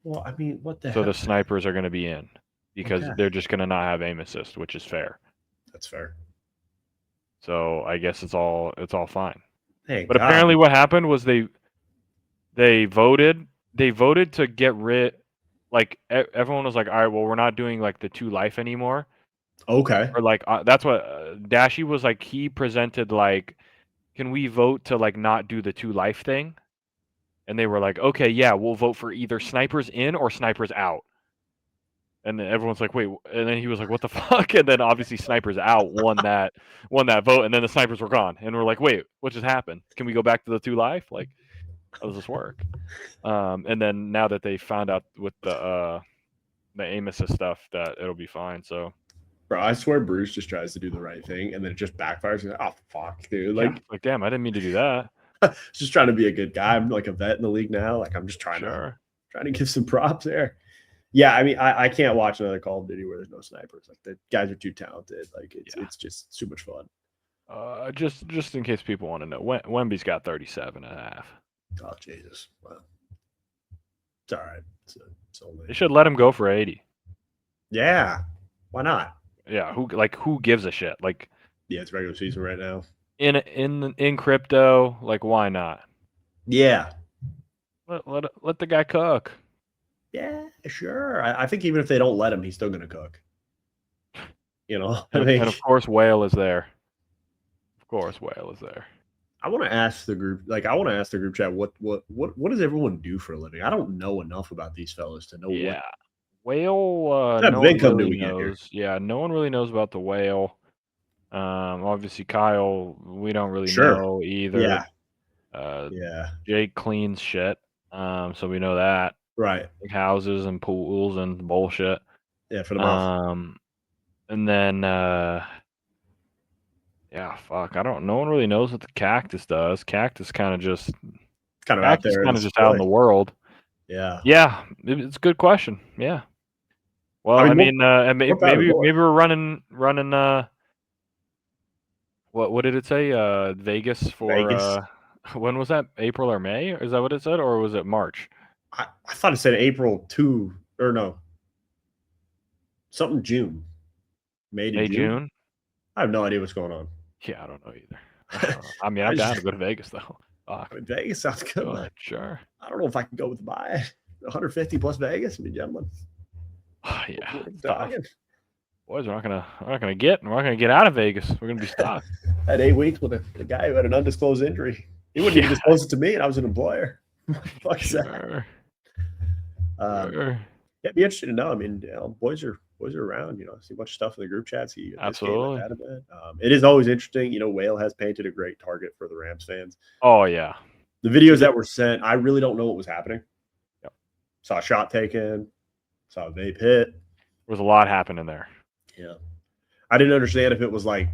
Well, I mean, what the hell? So the snipers are going to be in because they're just going to not have aim assist, which is fair. That's fair. So I guess it's all fine. But apparently, what happened was they voted to get rid. Like everyone was like, all right, well, we're not doing like the 2 life anymore. Okay. Or like that's what Dashy was like. He presented like, can we vote to like not do the 2 life thing? And they were like, okay, yeah, we'll vote for either snipers in or snipers out. And then everyone's like, wait. And then he was like, what the fuck? And then obviously snipers out won that vote. And then the snipers were gone. And we're like, wait, what just happened? Can we go back to the 2 life? Like, how does this work? And then now that they found out with the aim assist stuff that it'll be fine. So, bro, I swear Bruce just tries to do the right thing and then it just backfires. He's like, oh fuck, dude! Like damn, I didn't mean to do that. Just trying to be a good guy. I'm like a vet in the league now. Like I'm just trying to give some props there. Yeah, I mean, I can't watch another Call of Duty where there's no snipers. Like the guys are too talented. Like it's just too much fun. Just in case people want to know, Wemby's got 37.5. Oh Jesus! Wow, it's all right. It's only They should let him go for 80. yeah. Why not? Yeah, who gives a shit? Like Yeah, it's regular season right now. in crypto, like why not? Yeah, Let the guy cook. yeah, sure. I think even if they don't let him, he's still gonna cook. You know, I And think of course Whale is there. Of course Whale is there. I want to ask the group, I want to ask the group chat, what does everyone do for a living? I don't know enough about these fellas to know Yeah. what Whale, type no of one income do really we get here. knows. Yeah, no one really knows about the Whale. Obviously Kyle, we don't really Sure. know either. Yeah. Yeah. Jake cleans shit. So we know that. Right. Houses and pools and bullshit. Yeah, for the month. And then yeah, fuck. No one really knows what the cactus does. Cactus kind of just out there. Kind of just out in the world. Yeah. Yeah, it's a good question. Yeah. Well, I mean, maybe we're running. What did it say? Vegas for when was that? April or May? Is that what it said, or was it March? I thought it said April 2 or no, something June, May to June. I have no idea what's going on. Yeah, I don't know either. I mean, I'm down to go to Vegas though. I mean, Vegas sounds good. Sure. I don't know if I can go with the buy 150 plus Vegas, gentlemen. Yeah, boys, we're not gonna get out of Vegas. We're gonna be stuck. Had 8 weeks with a guy who had an undisclosed injury. He wouldn't even disclose it to me, and I was an employer. Fuck sure. That. Yeah, it'd be interesting to know. I mean, boys are around. I see a bunch of stuff in the group chats. Absolutely. It is always interesting. Whale has painted a great target for the Rams fans. Oh yeah. The videos that were sent, I really don't know what was happening. Yep. Saw a shot taken. Saw a vape hit. There was a lot happening there. Yeah. I didn't understand if it was like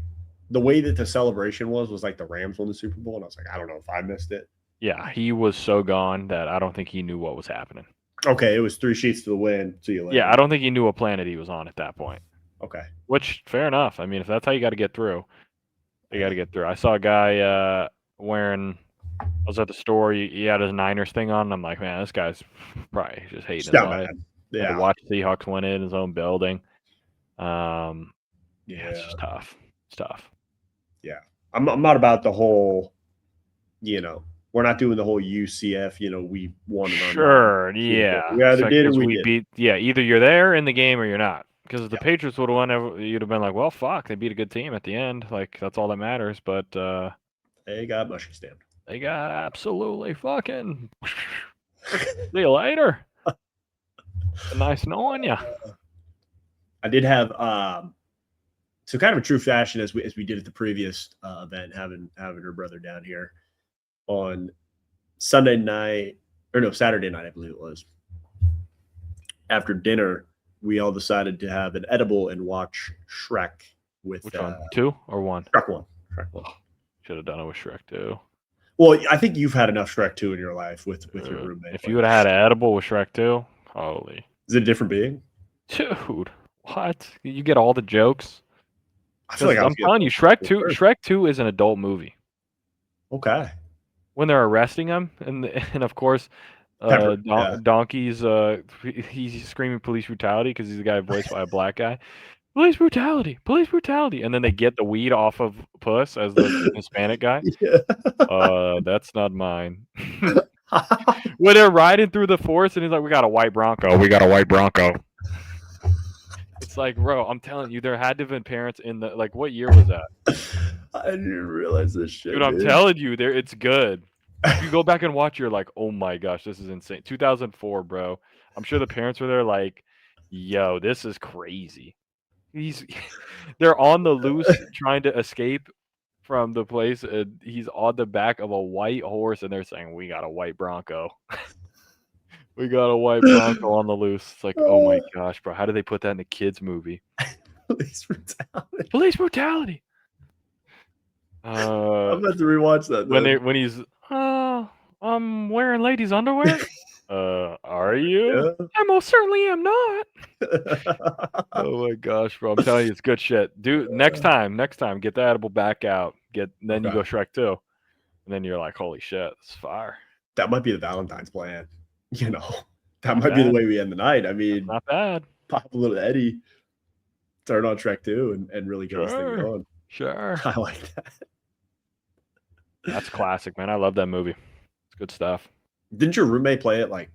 the way that the celebration was like the Rams won the Super Bowl. And I was like, I don't know if I missed it. Yeah, he was so gone that I don't think he knew what was happening. Okay, it was 3 sheets to the wind. See you later. Yeah, I don't think he knew what planet he was on at that point. Okay. Which, fair enough. I mean, if that's how you got to get through, you got to get through. I saw a guy wearing – I was at the store. He had his Niners thing on. And I'm like, man, this guy's probably just hating his life. Yeah. To watch Seahawks win in his own building. Yeah, it's just tough. It's tough. Yeah. I'm not about the whole, we're not doing the whole UCF, we won it on. Sure, yeah. We either did or we did. Beat, yeah, either you're there in the game or you're not. Because if the Patriots would have won, you'd have been like, well, fuck, they beat a good team at the end. Like, that's all that matters. But they got mushy stamped. They got absolutely fucking. See you later. Nice knowing you. I did have so kind of a true fashion as we did at the previous event, having her brother down here on Saturday night, I believe it was. After dinner, we all decided to have an edible and watch Shrek with which one? 2 or 1? Shrek 1. Should have done it with Shrek 2. Well, I think you've had enough Shrek 2 in your life with your roommate. If you would have had an edible with Shrek 2, holy. Is it a different being? Dude, what? You get all the jokes? I feel like I'm telling you, Shrek 2 is an adult movie. Okay. When they're arresting him, and of course, Donkey's he's screaming police brutality because he's a guy voiced by a black guy. Police brutality, and then they get the weed off of Puss as the Hispanic guy. Yeah. That's not mine. When they're riding through the forest and he's like, we got a white Bronco. It's like, bro, I'm telling you, there had to have been parents in the what year was that? I didn't realize this shit. Dude, I'm telling you, it's good. If you go back and watch, you're like, oh my gosh, this is insane. 2004, bro. I'm sure the parents were there like, yo, this is crazy. They're on the loose trying to escape from the place. And he's on the back of a white horse, and they're saying, we got a white Bronco. We got a white Bronco on the loose. It's like, oh my gosh, bro. How did they put that in a kid's movie? Police brutality. I'm about to rewatch that. When he's I'm wearing ladies' underwear. Are you? Yeah. I most certainly am not. Oh my gosh, bro! I'm telling you, it's good shit, dude. Next time, get the edible back out. Then you Okay. go Shrek 2, and then you're like, holy shit, this is fire. That might be the Valentine's plan. That Not might be the bad. way we end the night. I That's mean, not bad. pop a little Eddie, turn on Shrek 2 and really get this thing Sure. going. Sure. I like that. That's classic, man. I love that movie. It's good stuff. Didn't your roommate play it like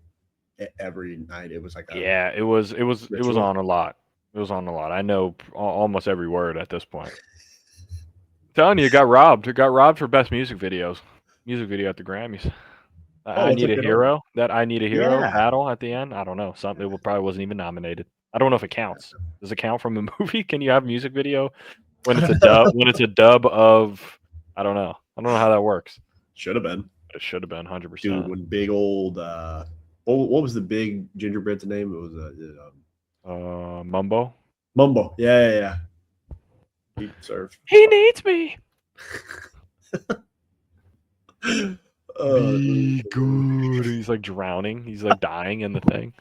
every night? It was like Yeah, it was ritual? on a lot. It was on a lot. I know almost every word at this point. Telling you, it got robbed. It got robbed for best music videos. Music video at the Grammys. Oh, I that's a Need a good one. Hero. That I Need a Hero Yeah. battle at the end. I don't know. Something it probably wasn't even nominated. I don't know if it counts. Does it count from a movie? Can you have music video when it's a dub? When it's a dub of, I don't know. I don't know how that works. Should have been. It should have been 100%. Dude, when big old what was the big gingerbread's name? It was Mumbo. Mumbo. Yeah. He served. He needs me. Be good. He's like drowning. He's like dying in the thing.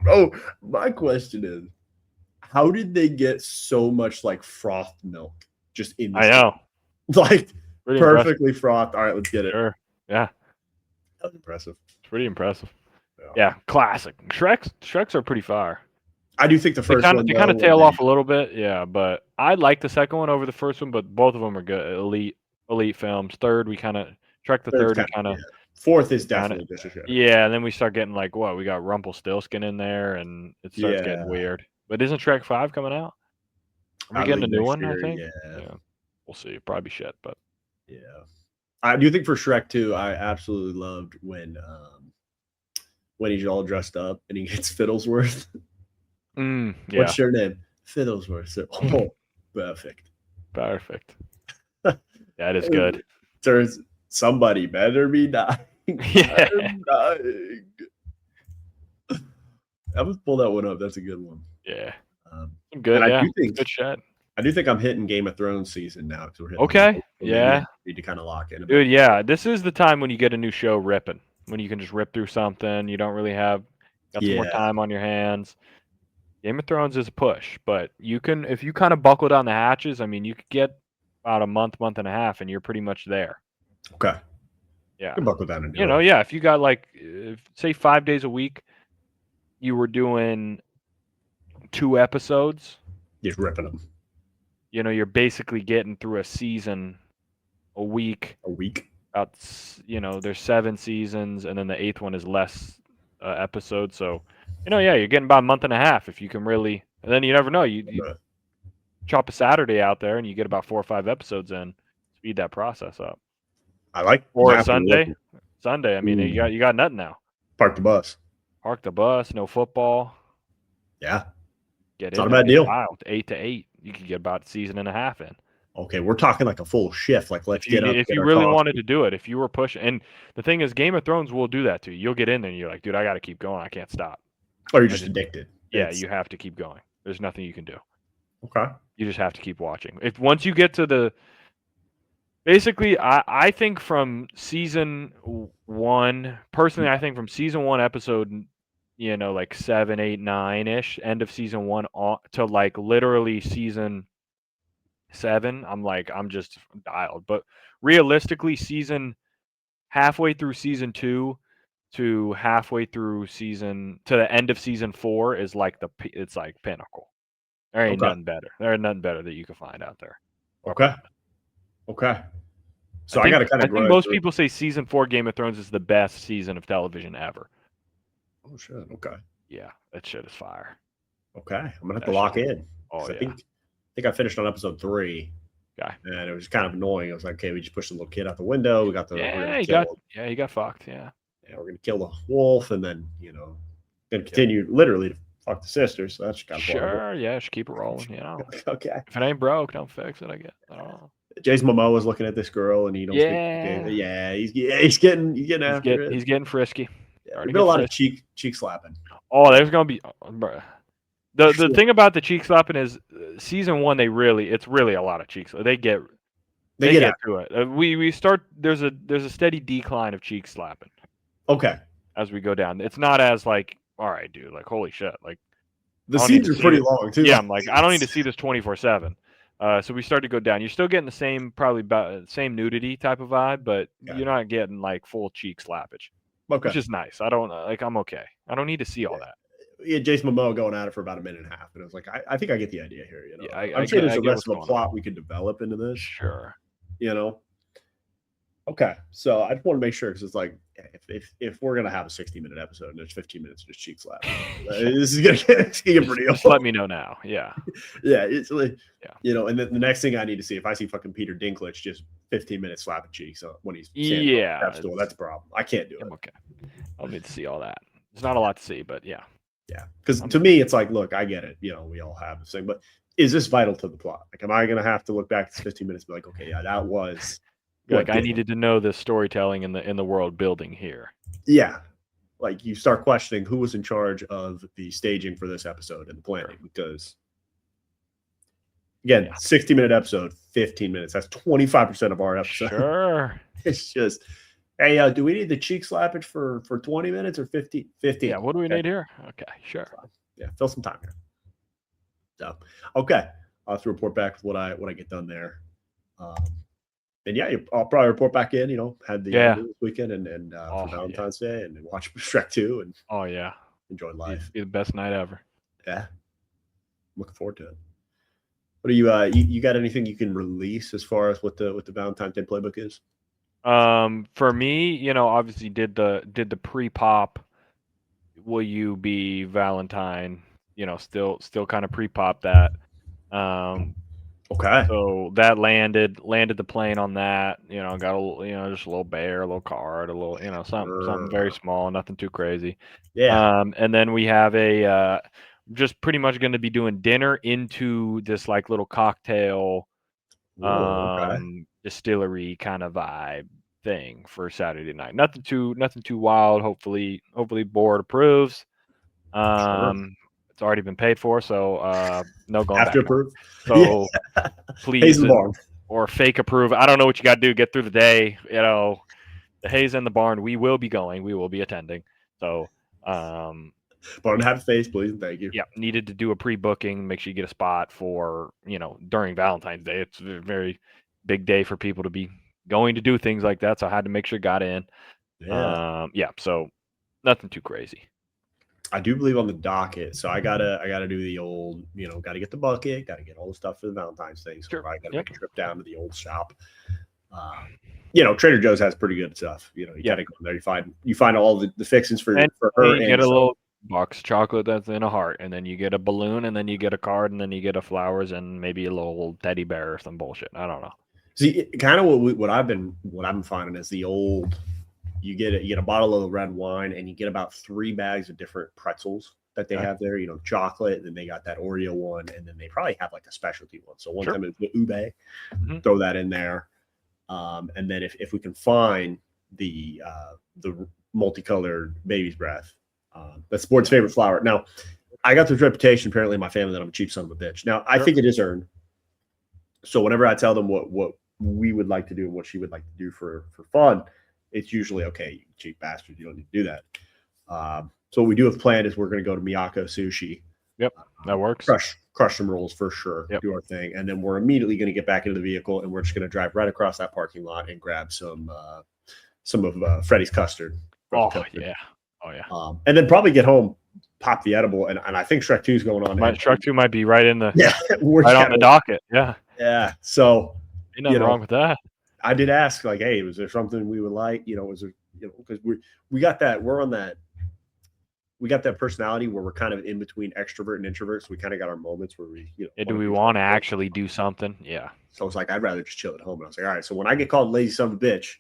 Oh, my question is, how did they get so much like frothed milk just in? I know. Like Pretty perfectly frothed. All right, let's get it. Sure. Yeah. That was impressive. It's pretty impressive. Yeah, classic. Shreks are pretty fire. I do think the first one they kind of tail off a little bit, yeah. But I like the second one over the first one. But both of them are good. Elite films. Third, we kind of Shrek the third. We kind of fourth is definitely disrespectful. Yeah, and then we start getting like what we got Rumpelstiltskin in there, and it starts getting weird. But isn't Shrek 5 coming out? Are we getting a new one? I think. Yeah, we'll see. Probably shit, but yeah. I do think for Shrek 2, I absolutely loved when he's all dressed up and he gets Fiddlesworth. Yeah. What's your name? Fiddlesworth. Oh, perfect. That is good. Turns somebody better be dying. Yeah. I would pull that one up. That's a good one. Yeah. Good. And yeah. I do think good shit. I do think I'm hitting Game of Thrones season now. Okay. Yeah. Need to kind of lock in. Dude, yeah. This is the time when you get a new show ripping. When you can just rip through something. You don't really have got some more time on your hands. Game of Thrones is a push, but you can, if you kind of buckle down the hatches, I mean, you could get about a month and a half, and you're pretty much there. Okay. Yeah. You can buckle down and do it. Yeah. If you got like, say 5 days a week, you were doing 2 episodes. Just ripping them. You're basically getting through a season a week. About, there's 7 seasons, and then the 8th one is less episodes. So, you're getting about a month and a half if you can really. And then you never know. You chop a Saturday out there, and you get about 4 or 5 episodes in. Speed that process up. I like. Or Sunday. I mean, you got nothing now. Park the bus. No football. Yeah. It's not a bad deal. 8 to 8. You could get about a season and a half in. Okay, we're talking like a full shift. Like, let's get up. If you really wanted to do it, if you were pushing, and the thing is, Game of Thrones will do that to you. You'll get in there, and you're like, dude, I got to keep going. I can't stop. Or you're just addicted. Yeah, you have to keep going. There's nothing you can do. Okay. You just have to keep watching. Once you get to basically, I think from season 1, personally, I think from season 1 episode, like 7, 8, 9-ish, end of season 1 to like literally season 7, I'm just dialed. But realistically, halfway through season 2 to halfway through to the end of season 4 is like it's like pinnacle. There ain't nothing better. There ain't nothing better that you can find out there. Okay. So I think most people say season 4 Game of Thrones is the best season of television ever. Oh shit. Okay. Yeah, that shit is fire. Okay, I'm gonna have to lock in. Oh yeah. I think I finished on episode 3. Okay. And it was kind of annoying. I was like, okay, we just pushed the little kid out the window. We got the he got fucked. Yeah. Yeah, we're gonna kill the wolf, and then gonna continue literally to fuck the sister. So that's kind of sure. Yeah, just keep it rolling. Okay. If it ain't broke, don't fix it. I don't know. Jason Momoa was looking at this girl, and he don't. Yeah. He's getting after it. He's getting frisky. Yeah, there's been a lot of cheek slapping. Oh, there's gonna be. The thing about the cheek slapping is season 1. It's really a lot of cheeks. They get to it. We start. There's a steady decline of cheek slapping. Okay. as we go down. It's not as like, all right, dude, like holy shit, like The I don't need scenes to are see pretty it. long too. Yeah, I'm like I don't need to see this 24/7. So we start to go down. You're still getting the same, probably about same nudity type of vibe, but Yeah. you're not getting like full cheek slappage, Okay. which is nice. I don't like. I'm okay. I don't need to see all that. Yeah, Jason Momoa going at it for about a minute and a half, and I was like, I think I get the idea here. You know, Yeah, I'm sure there's I the get rest what's of a going plot on. we could develop into this. Sure. You know. Okay, so I just want to make sure because it's like if we're gonna have a 60-minute episode and there's 15 minutes of just cheek slap, this is gonna get pretty Just old. let me know now. Yeah. Yeah, it's like, Yeah. you know, and then the next thing I need to see if I see fucking Peter Dinklage just 15 minutes slapping cheeks when he's standing on the step stool, that's a problem. I can't do it. I'm okay. I don't need to see all that. There's not a lot to see, but yeah. Yeah, because to me, it's like, look, I get it. You know, we all have this thing, but is this vital to the plot? Like, am I gonna have to look back at 15 minutes and be like, okay, yeah, that was Like I needed to know the storytelling in the world building here. Yeah, like you start questioning who was in charge of the staging for this episode and the planning, because again, 60-minute episode, 15 minutes. That's 25% of our episode. Sure. It's just, hey, do we need the cheek slappage for 20 minutes or 15? Yeah, what do we need here? Okay, sure. Yeah, fill some time here. So, okay, I'll have to report back with what I get done there. And yeah, I'll probably report back in. You know, had the this weekend and for Valentine's Day and watch Shrek 2 and enjoy life. Be the best night ever. Yeah, looking forward to it. What do you got anything you can release as far as what the Valentine's Day playbook is? For me, you know, obviously did the pre-pop. Will you be Valentine? You know, still kind of pre-pop that. Okay. So that landed the plane on that. You know, got just a little bear, a little card, a little, something very small, nothing too crazy. Yeah. And then we have a just pretty much going to be doing dinner into this like little cocktail distillery kind of vibe thing for Saturday night. Nothing too wild. Hopefully board approves. It's already been paid for, so no going after back. approved. So please or fake approve. I don't know what you got to do. Get through the day. You know, the Hayes and the Barn. We will be going. We will be attending. So Barn have face, please, and thank you. Yeah, needed to do a pre-booking. Make sure you get a spot for during Valentine's Day. It's a very big day for people to be going to do things like that. So I had to make sure got in. Yeah. So nothing too crazy. I do believe on the docket, so I gotta do the old, gotta get the bucket, gotta get all the stuff for the Valentine's thing. So I gotta make a trip down to the old shop. Trader Joe's has pretty good stuff. You gotta go there. You find all the fixings for her. You get a little box of chocolate that's in a heart, and then you get a balloon, and then you get a card, and then you get a flowers, and maybe a little teddy bear or some bullshit. I don't know. See, kind of what I've been finding is the old. You get a bottle of the red wine, and you get about 3 bags of different pretzels that they have there. Chocolate, and then they got that Oreo one, and then they probably have like a specialty one. So one time it's the ube, throw that in there, and then if we can find the multicolored baby's breath, that's Sport's favorite flower. Now, I got this reputation apparently in my family that I'm a cheap son of a bitch. Now, I think it is earned. So whenever I tell them what we would like to do and what she would like to do for fun, it's usually, okay, you cheap bastard, you don't need to do that. So what we do have planned is we're going to go to Miyako Sushi. Yep, that works. Crush some rolls for sure. Yep. Do our thing, and then we're immediately going to get back into the vehicle, and we're just going to drive right across that parking lot and grab some of Freddy's custard. Yeah. And then probably get home, pop the edible, and I think Shrek 2 is going on. Shrek 2 might be right in the right on the docket. Yeah. Yeah. So ain't nothing wrong with that. I did ask, like, hey, was there something we would like? Was there, because we got that, we got that personality where we're kind of in between extrovert and introvert. So we kind of got our moments where we, do we want to actually do something? Yeah. So it's like, I'd rather just chill at home. And I was like, all right. So when I get called lazy son of a bitch,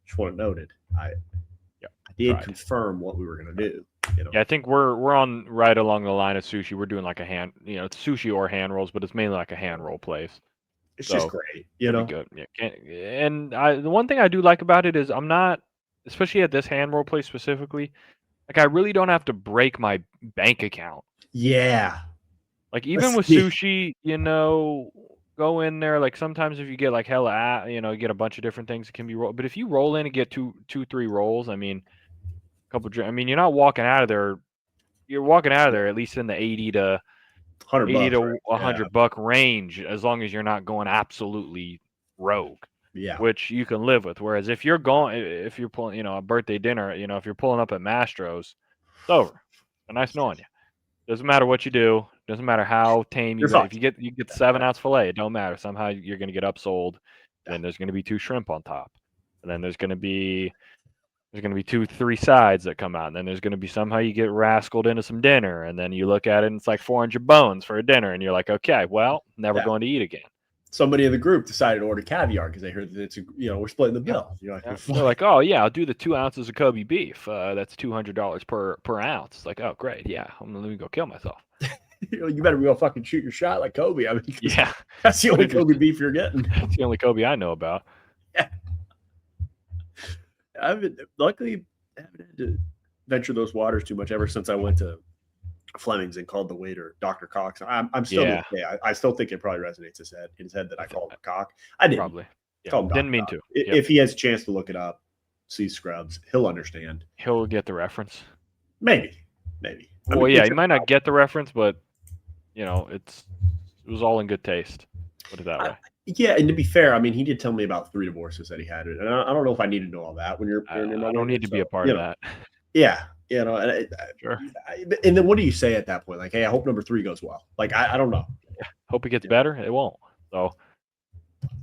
just want it noted. I did confirm what we were going to do. Yeah, I think we're on right along the line of sushi. We're doing like a hand, it's sushi or hand rolls, but it's mainly like a hand roll place. It's just great, Good. Yeah. And the one thing I do like about it is I'm not, especially at this hand roll place specifically, like I really don't have to break my bank account. Yeah. Like even with sushi, go in there. Like sometimes if you get like hella, you get a bunch of different things that can be rolled. But if you roll in and get two, 3 rolls, I mean, couple drinks. I mean, you're not walking out of there. You're walking out of there at least in the 80 to $100, $100 range, as long as you're not going absolutely rogue. Yeah. Which you can live with. Whereas if you're pulling, a birthday dinner, if you're pulling up at Mastro's, it's over. Nice knowing you. Doesn't matter what you do. Doesn't matter how tame you get. If you get the 7-ounce fillet, it don't matter. Somehow you're going to get upsold. And then there's going to be 2 shrimp on top. And then there's going to be 2-3 sides that come out. And then there's going to be somehow you get rascaled into some dinner. And then you look at it and it's like 400 bones for a dinner. And you're like, okay, well, never going to eat again. Somebody in the group decided to order caviar because they heard that it's we're splitting the bill. You're like, they're like, oh yeah, I'll do the 2 ounces of Kobe beef. That's $200 per ounce. It's like, oh great, yeah, let me go kill myself. You better go fucking shoot your shot like Kobe. I mean, yeah, that's the only Kobe beef you're getting. That's the only Kobe I know about. Yeah, luckily I haven't had to venture those waters too much ever since I went to Fleming's and called the waiter Dr. Cox. I'm still okay. I still think it probably resonates in his head that I called him Cock. I didn't. Probably. Call him Didn't mean to. If he has a chance to look it up, see Scrubs, he'll understand. He'll get the reference. Maybe. Well, he might not get the reference, but it was all in good taste. Put it that way. Yeah, and to be fair, I mean, he did tell me about 3 divorces that he had, and I don't know if I need to know all that when you're. I don't need to be a part of that. Yeah. Sure. And then what do you say at that point? Like, hey, I hope number 3 goes well. Like, I don't know. Yeah. Hope it gets better. It won't. So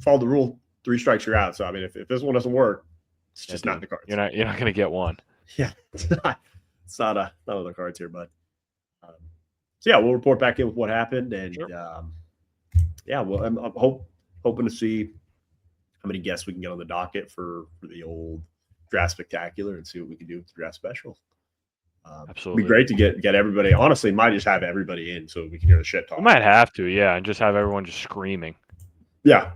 follow the rule. 3 strikes, you're out. So I mean, if this one doesn't work, it's just not in the cards. You're not going to get one. Yeah, it's not on the cards here, bud. So yeah, we'll report back in with what happened, and well, I'm hoping to see how many guests we can get on the docket for the old draft spectacular and see what we can do with the draft special. Absolutely. It'd be great to get everybody. Honestly, might just have everybody in so we can hear the shit talk. We might have to, yeah, and just have everyone just screaming. Yeah,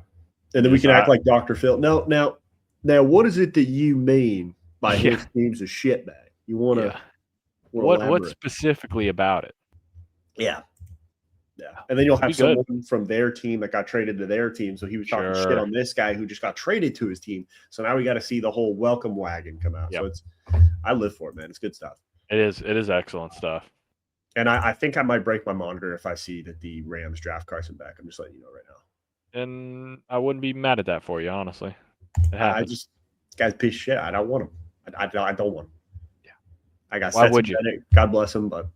and then we can act like Dr. Phil. Now, what is it that you mean by his team's a shitbag? You want to? What specifically about it? Yeah. And then you'll have someone from their team that got traded to their team. So he was talking shit on this guy who just got traded to his team. So now we got to see the whole welcome wagon come out. Yep. So I live for it, man. It's good stuff. It is excellent stuff. And I think I might break my monitor if I see that the Rams draft Carson back. I'm just letting you know right now. And I wouldn't be mad at that for you, honestly. This guy's a piece of shit. I don't want him. I don't want him. Yeah. I got Why would you? God bless him, but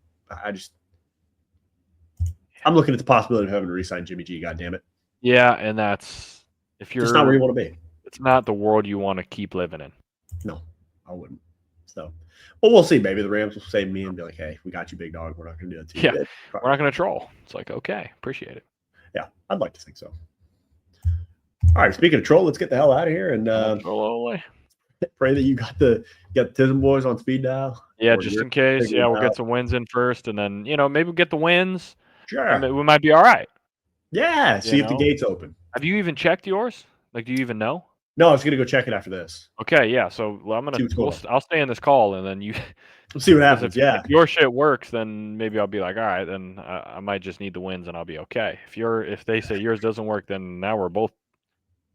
I'm looking at the possibility of having to re-sign Jimmy G. God damn it. Yeah, and that's if you're. It's not where you want to be. It's not the world you want to keep living in. No, I wouldn't. So, well, we'll see. Maybe the Rams will save me and be like, "Hey, we got you, big dog. We're not going to do that to you." Yeah, we're not going to troll. It's like, okay, appreciate it. Yeah, I'd like to think so. All right, speaking of troll, let's get the hell out of here and pray that you got the Tism boys on speed dial. Yeah, just in case. Yeah, we'll get some wins in first, and then maybe we'll get the wins. Sure, we might be all right. Yeah, see if the gate's open. Have you even checked yours? Like, do you even know? No, I was gonna go check it after this. Okay, yeah. So I'll stay in this call, and then we'll see what happens. If your shit works, then maybe I'll be like, all right, then I might just need the wins, and I'll be okay. If they say yours doesn't work, then now we're both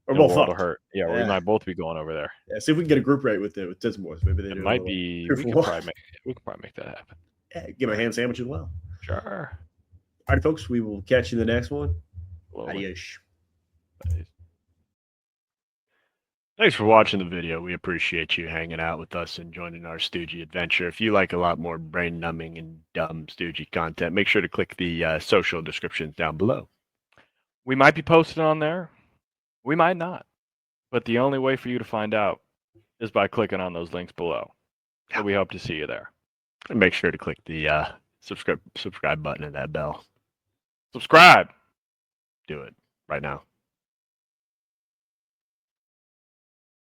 fucked. Hurt. Yeah, we might both be going over there. Yeah, see if we can get a group rate with Tism boys. Maybe it might be. We can probably make that happen. Yeah, give a hand sandwich as well. Sure. All right, folks, we will catch you in the next one. Adios. Thanks for watching the video. We appreciate you hanging out with us and joining our Stoogie adventure. If you like a lot more brain-numbing and dumb Stoogie content, make sure to click the social descriptions down below. We might be posted on there. We might not. But the only way for you to find out is by clicking on those links below. So we hope to see you there. And make sure to click the subscribe button and that bell. Subscribe. Do it right now.